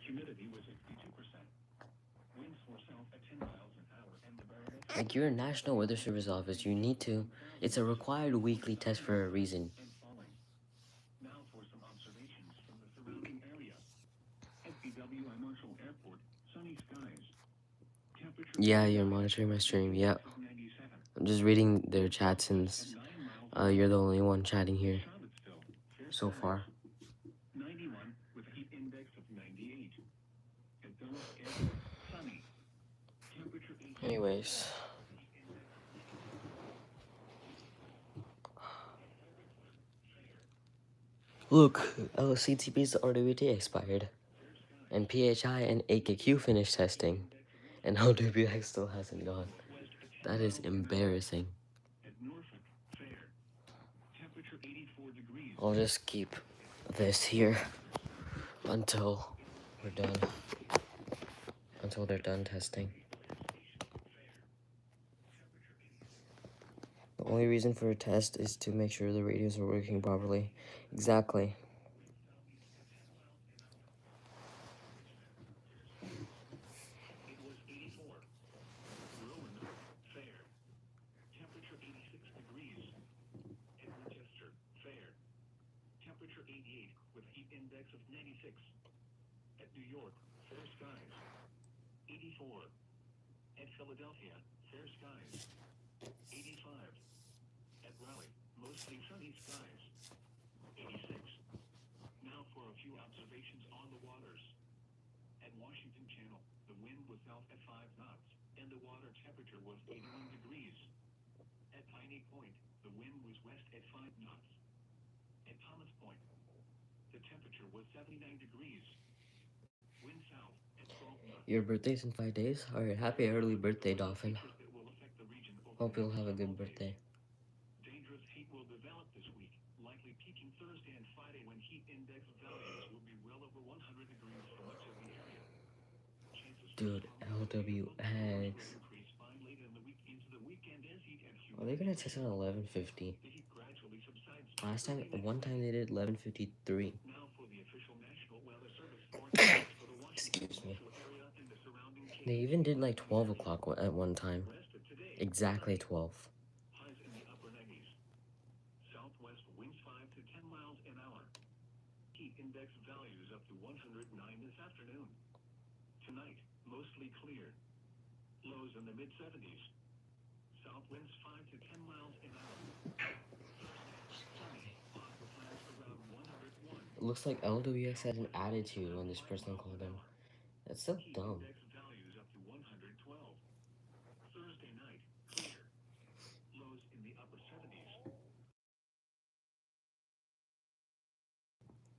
Humidity was 62%. Winds were south at 10 miles an hour and the barometric. Like, you're a National Weather Service office. You need to. It's a required weekly test for a reason. And falling. Now for some observations from the surrounding area. FBWI Marshall Airport, sunny skies. Temperature. Yeah, you're monitoring my stream. Yep. I'm just reading their chat since you're the only one chatting here so far. Anyways. Look, CTP's RWT expired. And PHI and AKQ finished testing. And LWX still hasn't gone. That is embarrassing. I'll just keep this here until we're done. Until they're done testing. The only reason for a test is to make sure the radios are working properly. Exactly. Philadelphia, fair skies. 85. At Raleigh, mostly sunny skies. 86. Now for a few observations on the waters. At Washington Channel, the wind was south at 5 knots, and the water temperature was 81 degrees. At Piney Point, the wind was west at 5 knots. At Thomas Point, the temperature was 79 degrees. Wind south at 12 knots. Your birthday's in 5 days? Alright, happy early birthday, Dolphin. Hope you'll have a good birthday. Dangerous heat will develop this week, likely peaking Thursday and Friday when heat index values will be well over 100 degrees for much of the area. Dude, LWX. Are they gonna test at 11:50? Last time, one time they did 11:53. Excuse me. They even did like 12 o'clock at one time. Exactly 12. Highs in the upper 90s. Southwest winds 5 to 10 miles an hour. Heat index values up to 109 this afternoon. Tonight, mostly clear. Lows in the mid-70s. South winds 5 to 10 miles an hour. Sunny, hot with highs around 101. It looks like LWX had an attitude when this person called him. That's so dumb. Index values up to 112. Thursday night, clear. Lows in the upper 70s.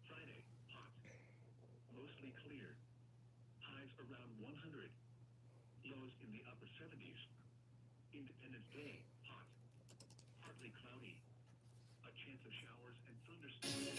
Friday, hot. Mostly clear. Highs around 100. Lows in the upper 70s. Independence Day, hot. Partly cloudy. A chance of showers and thunderstorms.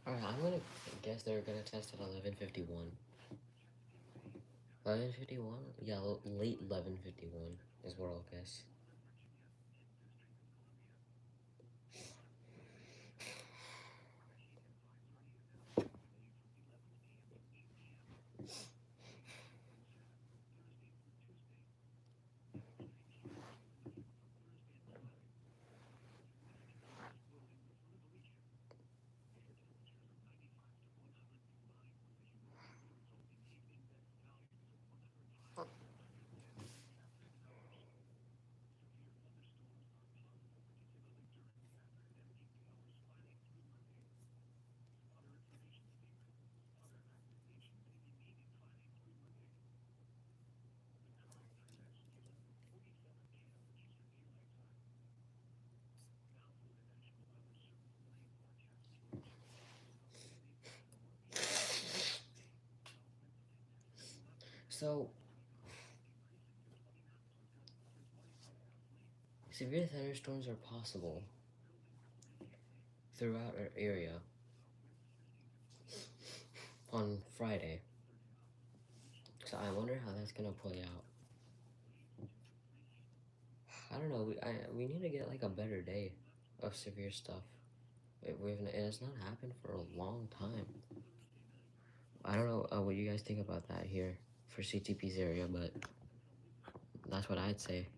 Alright, I'm gonna guess they're gonna test at 11:51. 11:51? Yeah, late 11:51 is what I'll guess. So, severe thunderstorms are possible throughout our area on Friday. So I wonder how that's gonna play out. I don't know. We need to get like a better day of severe stuff. It has not happened for a long time. I don't know what you guys think about that here for CTP's area, but that's what I'd say.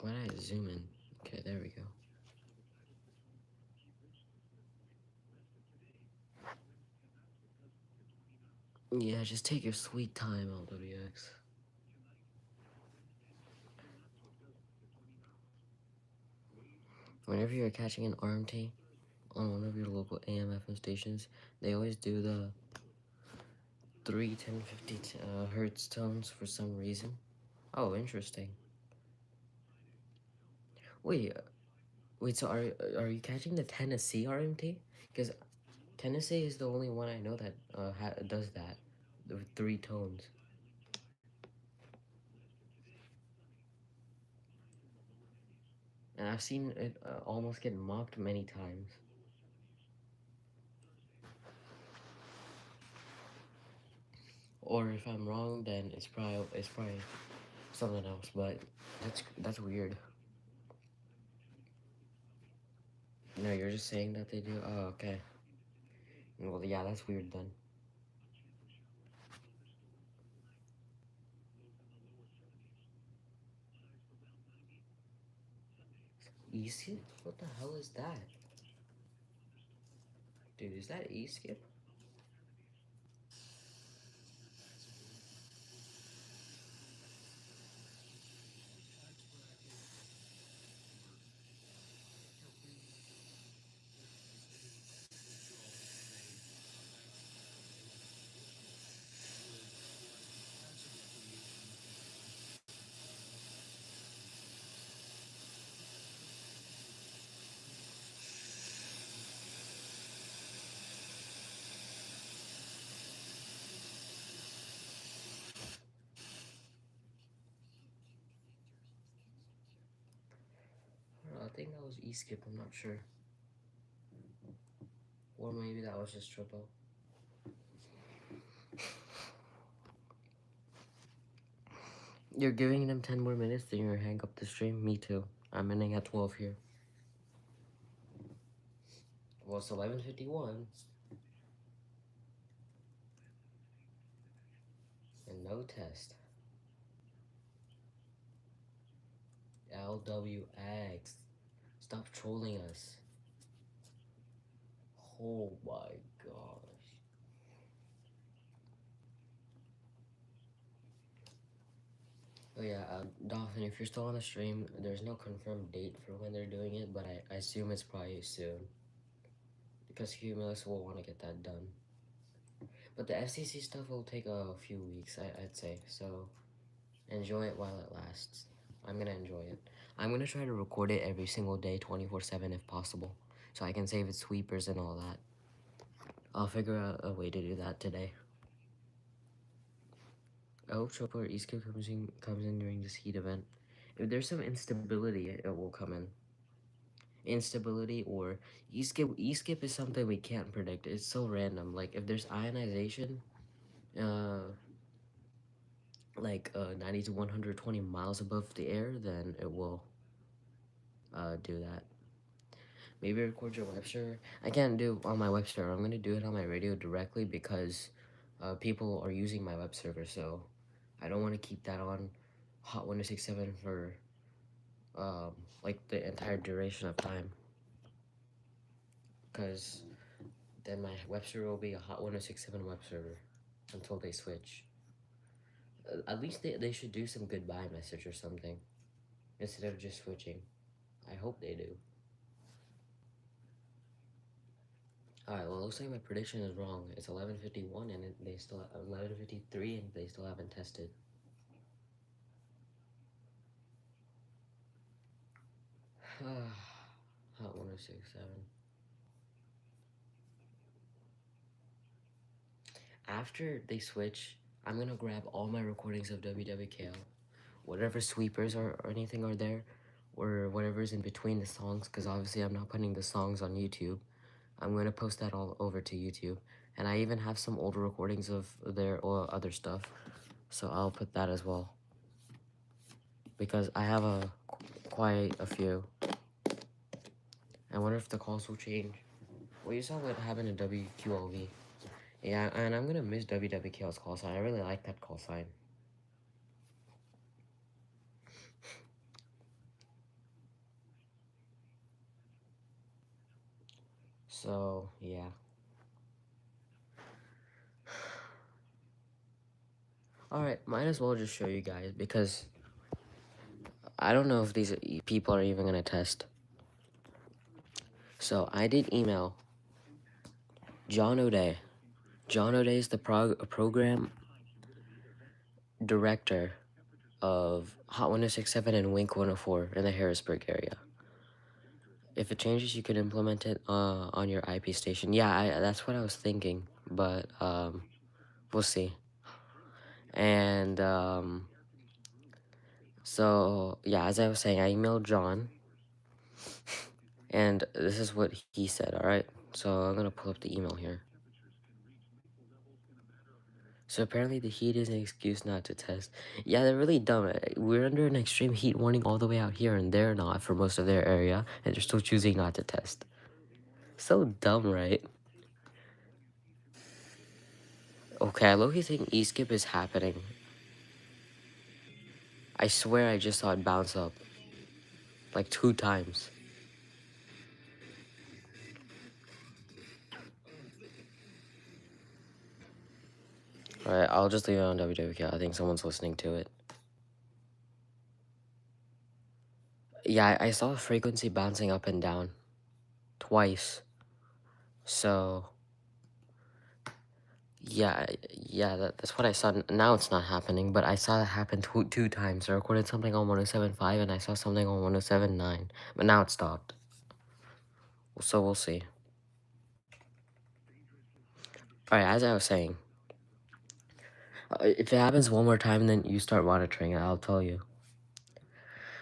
Why did I zoom in? Okay, there we go. Yeah, just take your sweet time, LWX. Whenever you're catching an RMT on one of your local AM/FM stations, they always do the 3, 10, 50 hertz tones for some reason. Oh, interesting. Wait, wait. So are you catching the Tennessee RMT? Because Tennessee is the only one I know that does that, the 3 tones. And I've seen it almost get mocked many times. Or if I'm wrong, then it's probably something else. But that's weird. No, you're just saying that they do. Oh, okay. Well, yeah, that's weird then. E-skip? What the hell is that? Dude, is that E-skip? I think that was E-skip. I'm not sure. Or maybe that was just triple. You're giving them 10 more minutes, then you're hang up the stream? Me too. I'm ending at 12 here. Well, it's 11:51. And no test. LWX. Stop trolling us. Oh my gosh. Oh yeah, Dolphin, if you're still on the stream, there's no confirmed date for when they're doing it, but I assume it's probably soon. Because Cumulus will want to get that done. But the FCC stuff will take a few weeks, I'd say, so enjoy it while it lasts. I'm gonna enjoy it. I'm gonna try to record it every single day, 24/7 if possible, so I can save its sweepers and all that. I'll figure out a way to do that today. I hope Chopo or Eastcoast comes in during this heat event. If there's some instability, it will come in. Instability or E-skip is something we can't predict. It's so random. Like if there's ionization, uh, like 90 to 120 miles above the air, then it will do that. Maybe record your web server. I can't do on my web server. I'm gonna do it on my radio directly because people are using my web server, so I don't want to keep that on Hot 1067 for like the entire duration of time, because then my web server will be a Hot 1067 web server until they switch. At least they should do some goodbye message or something instead of just switching. I hope they do. Alright, well, it looks like my prediction is wrong. It's 11:51 and they still 11:53 and they still haven't tested. Hot 1067. After they switch, I'm gonna grab all my recordings of WWKL, whatever sweepers or anything are there, or whatever's in between the songs, because obviously I'm not putting the songs on YouTube. I'm gonna post that all over to YouTube. And I even have some old recordings of their or other stuff, so I'll put that as well because I have quite a few. I wonder if the calls will change. Well, you saw what happened in WQLV. Yeah, and I'm gonna miss WWKL's call sign. I really like that call sign. So, yeah. Alright, might as well just show you guys because I don't know if these people are even gonna test. So, I did email John O'Day. John O'Day is the program director of Hot 1067 and Wink 104 in the Harrisburg area. If it changes, you can implement it on your IP station. Yeah, that's what I was thinking, but we'll see. And so yeah, as I was saying, I emailed John, and this is what he said. All right, so I'm gonna pull up the email here. So apparently the heat is an excuse not to test. Yeah, they're really dumb. We're under an extreme heat warning all the way out here, and they're not for most of their area, and they're still choosing not to test. So dumb, right? Okay, I low-key think E-skip is happening. I swear I just saw it bounce up. Like 2 times. Alright, I'll just leave it on WWKL. I think someone's listening to it. Yeah, I saw the frequency bouncing up and down. Twice. So... Yeah, that's what I saw. Now it's not happening, but I saw that happen two times. I recorded something on 107.5 and I saw something on 107.9, but now it stopped. So we'll see. Alright, as I was saying, if it happens one more time, then you start monitoring it, I'll tell you.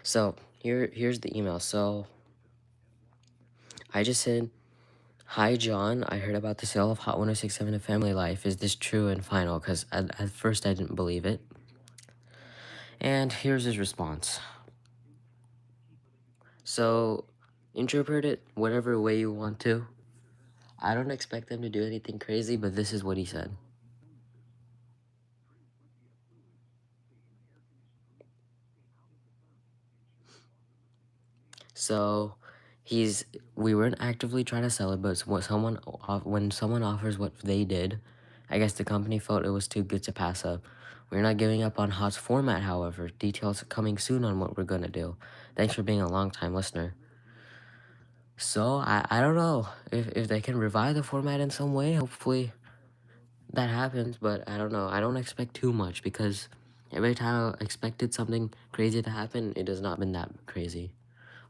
So, here's the email. So, I just said, "Hi, John. I heard about the sale of Hot 1067 to Family Life. Is this true and final?" Because at first I didn't believe it. And here's his response. So, interpret it whatever way you want to. I don't expect them to do anything crazy, but this is what he said. So, we weren't actively trying to sell it, but when someone offers what they did, I guess the company felt it was too good to pass up. We're not giving up on Hot's format, however. Details coming soon on what we're gonna do. Thanks for being a long-time listener. So, I don't know if they can revive the format in some way. Hopefully that happens, but I don't know. I don't expect too much because every time I expected something crazy to happen, it has not been that crazy.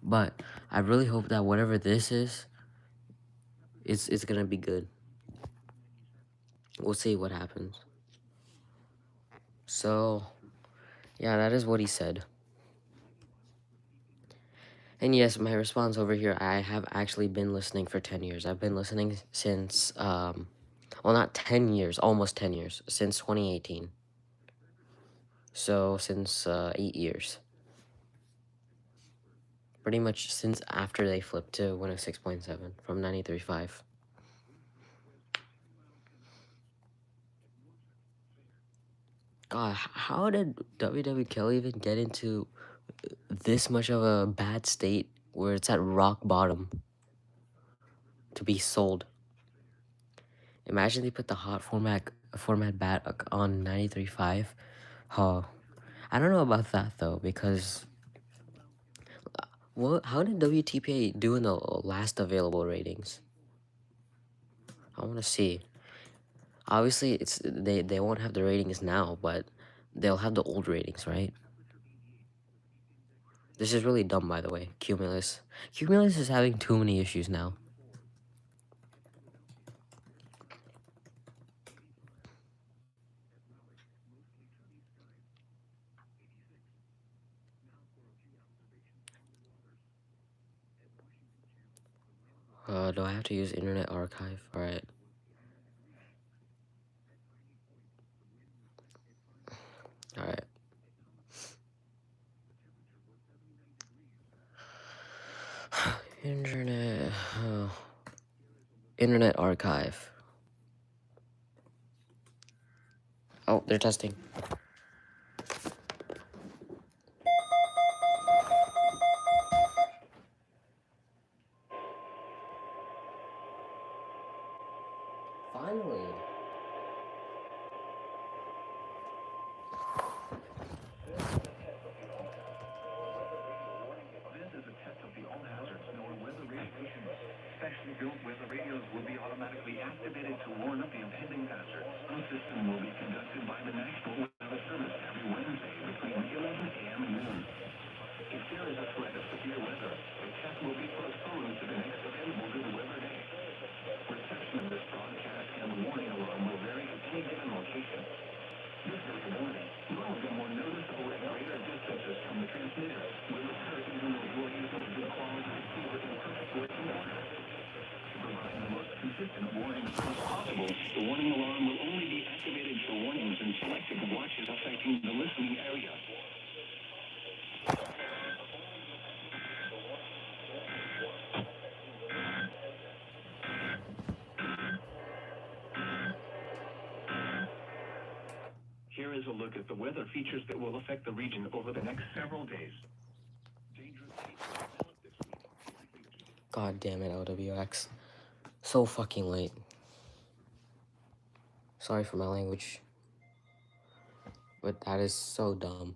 But I really hope that whatever this is, it's gonna be good. We'll see what happens. So, yeah, that is what he said. And yes, my response over here, I have actually been listening for 10 years. I've been listening since, well, not 10 years, almost 10 years, since 2018. So, since 8 years. Pretty much since after they flipped to 106.7 from 93.5. God, how did WWKL even get into this much of a bad state where it's at rock bottom to be sold? Imagine they put the hot format bat on 93.5. Oh, I don't know about that though, because how did WTPA do in the last available ratings? I want to see. Obviously, they won't have the ratings now, but they'll have the old ratings, right? This is really dumb, by the way. Cumulus is having too many issues now. Do I have to use Internet Archive? Alright. Internet. Internet Archive. Oh, they're testing. Finally. This is a test of the all hazards known weather radiation. Specially built weather radios will be automatically activated to warn of the impending hazard. The system will be conducted by the National Weather Service every Wednesday between 11 a.m. and noon. If there is a threat of severe weather, the test will be postponed to the next available good weather day. Reception of this broadcast and the warning alarm will vary at any given location. This early warning will be more noticeable at greater distances from the transmitter, will occur even though you are using a good quality receiver in perfect working order. To provide the most consistent warning as possible, the warning alarm will only be activated for warnings in selected watches affecting the listening area. Here is a look at the weather features that will affect the region over the next several days. Dangerous heat will develop this week. God damn it, LWX. So fucking late. Sorry for my language. But that is so dumb.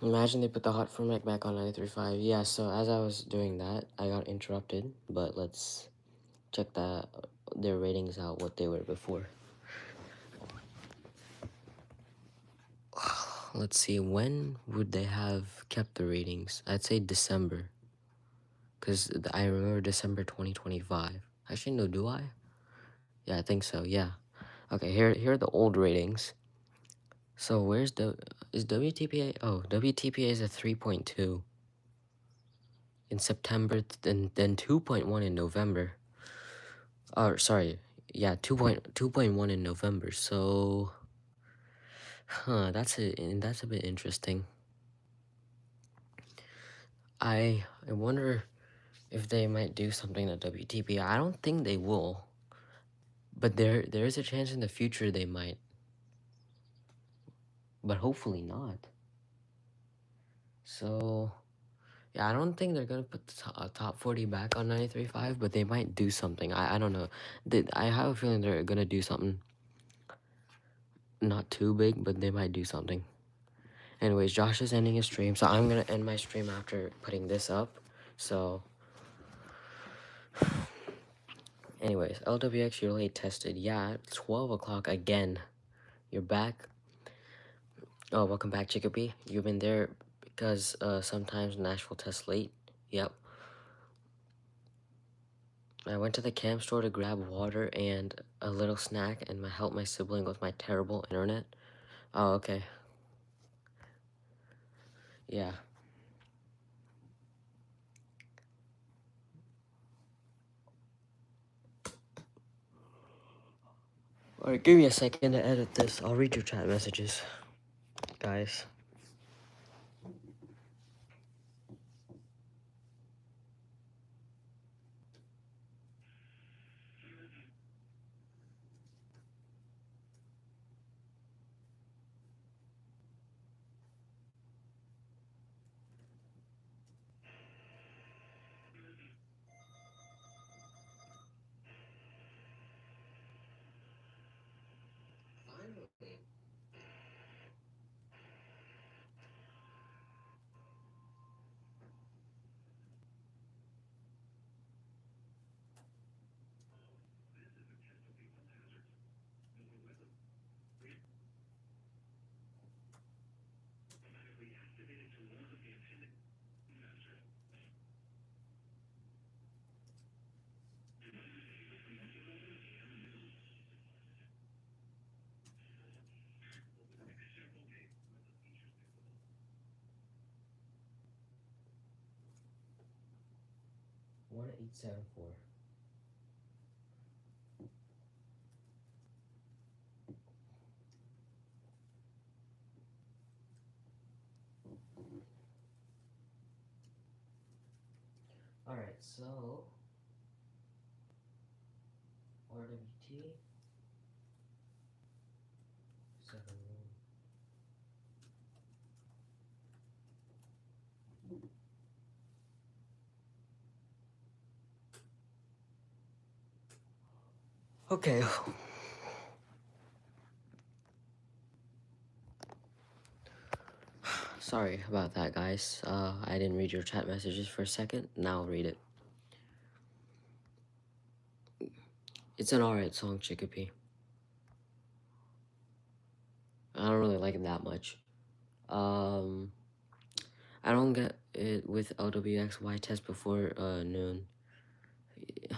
Imagine they put the hot format back on 93.5. Yeah, so as I was doing that, I got interrupted. But let's check their ratings out, what they were before. Let's see, when would they have kept the ratings? I'd say December. Because I remember December 2025. Actually, no, do I? Yeah, I think so, yeah. Okay, here are the old ratings. So where's is WTPA? Oh, WTPA is a 3.2 in September, then 2.1 in November. Oh, sorry, yeah, 2.1 in November. So, that's a bit interesting. I wonder if they might do something to WTPA. I don't think they will, but there is a chance in the future they might, but hopefully not. So. Yeah, I don't think they're gonna put the top 40 back on 93.5, but they might do something. I don't know. I have a feeling they're gonna do something not too big, but they might do something. Anyways, Josh is ending his stream, so I'm gonna end my stream after putting this up. So, anyways, LWX, you're late tested. Yeah, 12 o'clock again. You're back. Oh, welcome back, Chicopee. You've been there because sometimes Nashville tests late. Yep. I went to the camp store to grab water and a little snack and help my sibling with my terrible internet. Oh, okay. Yeah. Alright, give me a second to edit this. I'll read your chat messages, guys. Finally. One 874. Alright, so RWT 7. Okay. Sorry about that, guys. I didn't read your chat messages for a second. Now I'll read it. It's an alright song, Chickapee. I don't really like it that much. I don't get it with LWXY test before noon.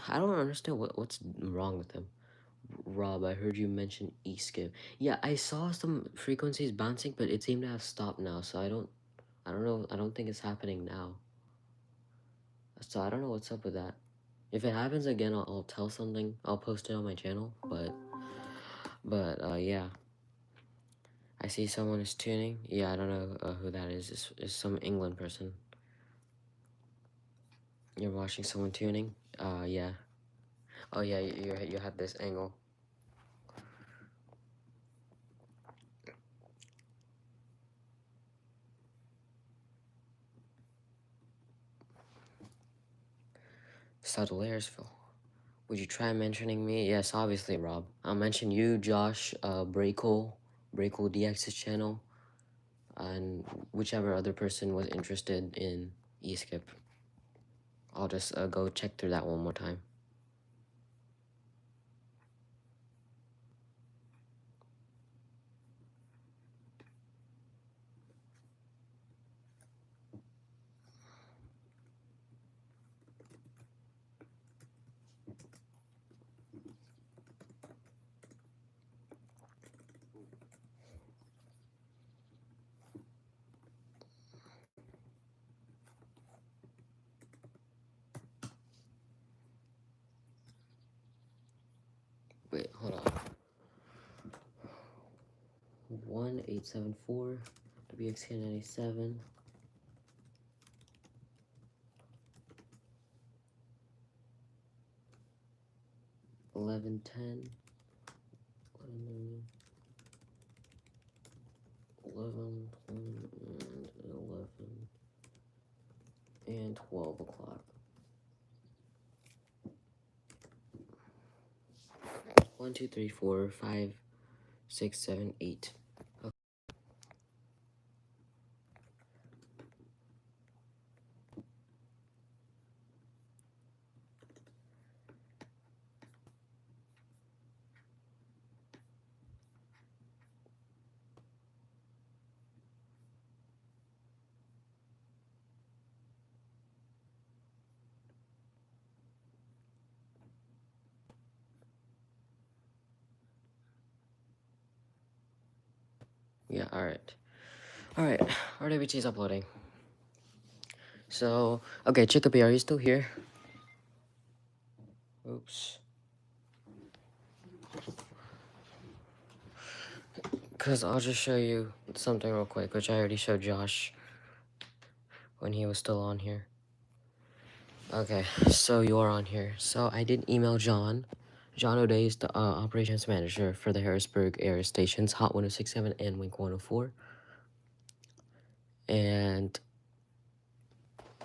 I don't understand what's wrong with them. Rob, I heard you mention E-skip. Yeah, I saw some frequencies bouncing, but it seemed to have stopped now, so I don't know, I don't think it's happening now. So I don't know what's up with that. If it happens again, I'll tell something. I'll post it on my channel, but yeah. I see someone is tuning. Yeah, I don't know who that is. It's some England person. You're watching someone tuning? Yeah. Oh yeah, you had this angle. Subtlearesville. Would you try mentioning me? Yes, obviously, Rob. I'll mention you, Josh, Breakle DX's channel, and whichever other person was interested in E-skip. I'll just go check through that one more time. Wait, hold on. 1874 WXK97. 1110. 11, 11, and 12 o'clock. 1, 2, 3, 4, 5, 6, 7, 8. Okay. Yeah, alright. Alright, RWT is uploading. So, okay, Chickapee, are you still here? Oops. Because I'll just show you something real quick, which I already showed Josh when he was still on here. Okay, so you're on here. So I did email John. John O'Day is the operations manager for the Harrisburg area stations, Hot 1067 and Wink 104. And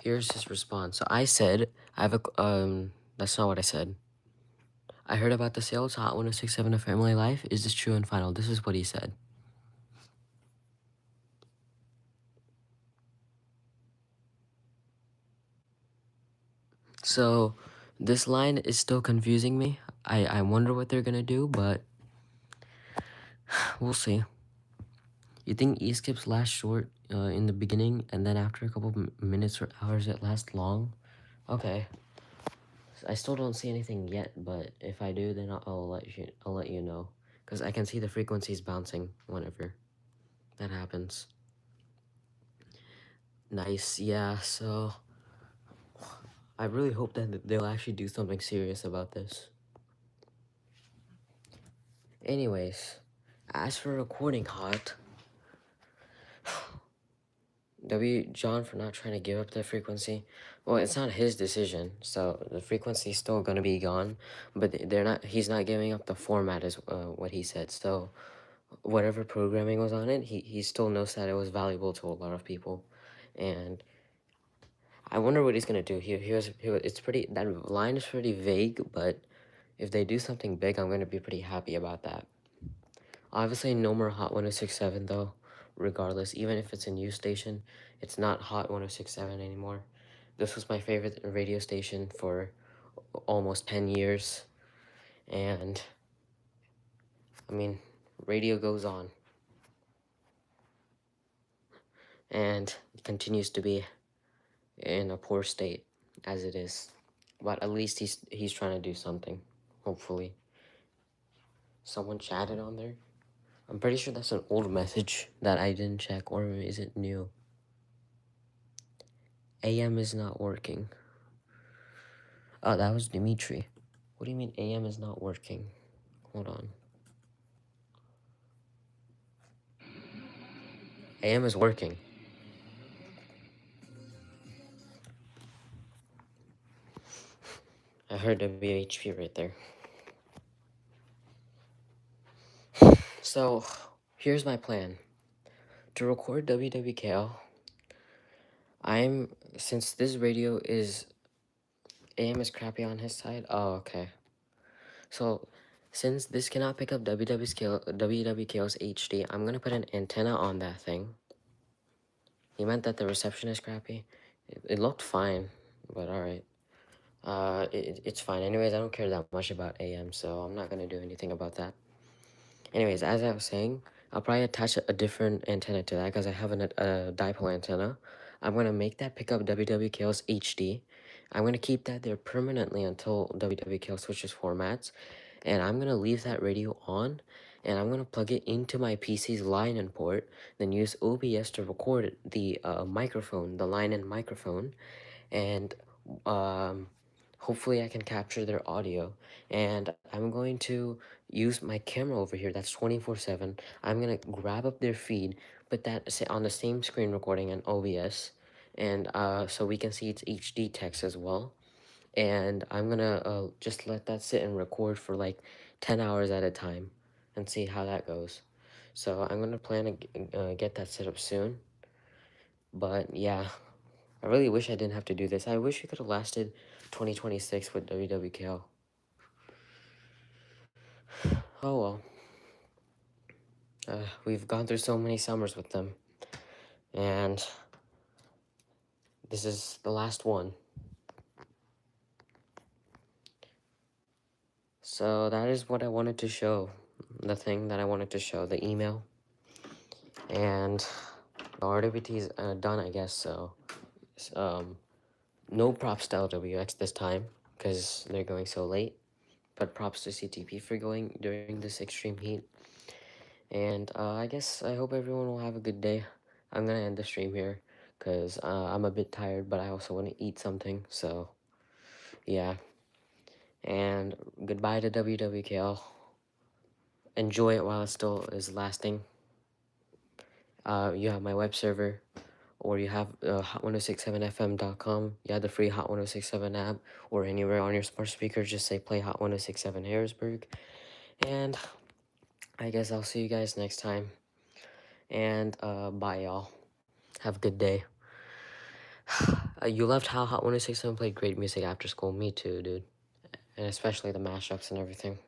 here's his response. So I said, that's not what I said. I heard about the sales, Hot 1067 of Family Life. Is this true and final? This is what he said. So this line is still confusing me. I wonder what they're gonna do, but we'll see. You think E-skips last short in the beginning, and then after a couple minutes or hours it lasts long? Okay. I still don't see anything yet, but if I do, then I'll let you know, because I can see the frequencies bouncing whenever that happens. Nice, yeah. So I really hope that they'll actually do something serious about this. Anyways, as for recording Hot, John for not trying to give up that frequency. Well, it's not his decision, so the frequency is still gonna be gone. But they're not. He's not giving up the format, is what he said. So whatever programming was on it, he still knows that it was valuable to a lot of people, and I wonder what he's gonna do. It's pretty. That line is pretty vague, but if they do something big, I'm gonna be pretty happy about that. Obviously, no more Hot 106.7 though. Regardless, even if it's a news station, it's not Hot 106.7 anymore. This was my favorite radio station for almost 10 years, and I mean, radio goes on, and it continues to be in a poor state as it is. But at least he's trying to do something. Hopefully, someone chatted on there. I'm pretty sure that's an old message that I didn't check, or is it new? AM is not working. Oh, that was Dimitri. What do you mean AM is not working? Hold on. AM is working. I heard WHP right there. So, here's my plan. To record WWKL, since this radio is, AM is crappy on his side. Oh, okay. So, since this cannot pick up WWKL's HD, I'm gonna put an antenna on that thing. He meant that the reception is crappy. It looked fine, but alright. It's fine. Anyways, I don't care that much about AM, so I'm not gonna do anything about that. Anyways, as I was saying, I'll probably attach a different antenna to that because I have a dipole antenna. I'm gonna make that pick up WWKL's HD. I'm gonna keep that there permanently until WWKL switches formats, and I'm gonna leave that radio on, and I'm gonna plug it into my PC's line-in port, then use OBS to record the microphone, the line-in microphone, and hopefully I can capture their audio. And I'm going to use my camera over here that's 24/7. I'm gonna grab up their feed, put that on the same screen recording in OBS, and so we can see its HD text as well. And I'm gonna just let that sit and record for like 10 hours at a time and see how that goes. So I'm gonna plan to get that set up soon. But yeah, I really wish I didn't have to do this. I wish we could have lasted 2026 with WWKL. Oh well. We've gone through so many summers with them. And this is the last one. So that is what I wanted to show. The thing that I wanted to show, the email. And the RWT is done, I guess, so. No props to LWX this time, because they're going so late. But props to CTP for going during this extreme heat. And I guess I hope everyone will have a good day. I'm gonna end the stream here, because I'm a bit tired, but I also want to eat something, so yeah. And goodbye to WWKL. Enjoy it while it still is lasting. You have my web server, or you have hot1067fm.com. You have the free Hot 1067 app, or anywhere on your smart speaker, just say play Hot 1067 Harrisburg. And I guess I'll see you guys next time. And bye, y'all. Have a good day. You loved how Hot 1067 played great music after school. Me too, dude. And especially the mashups and everything.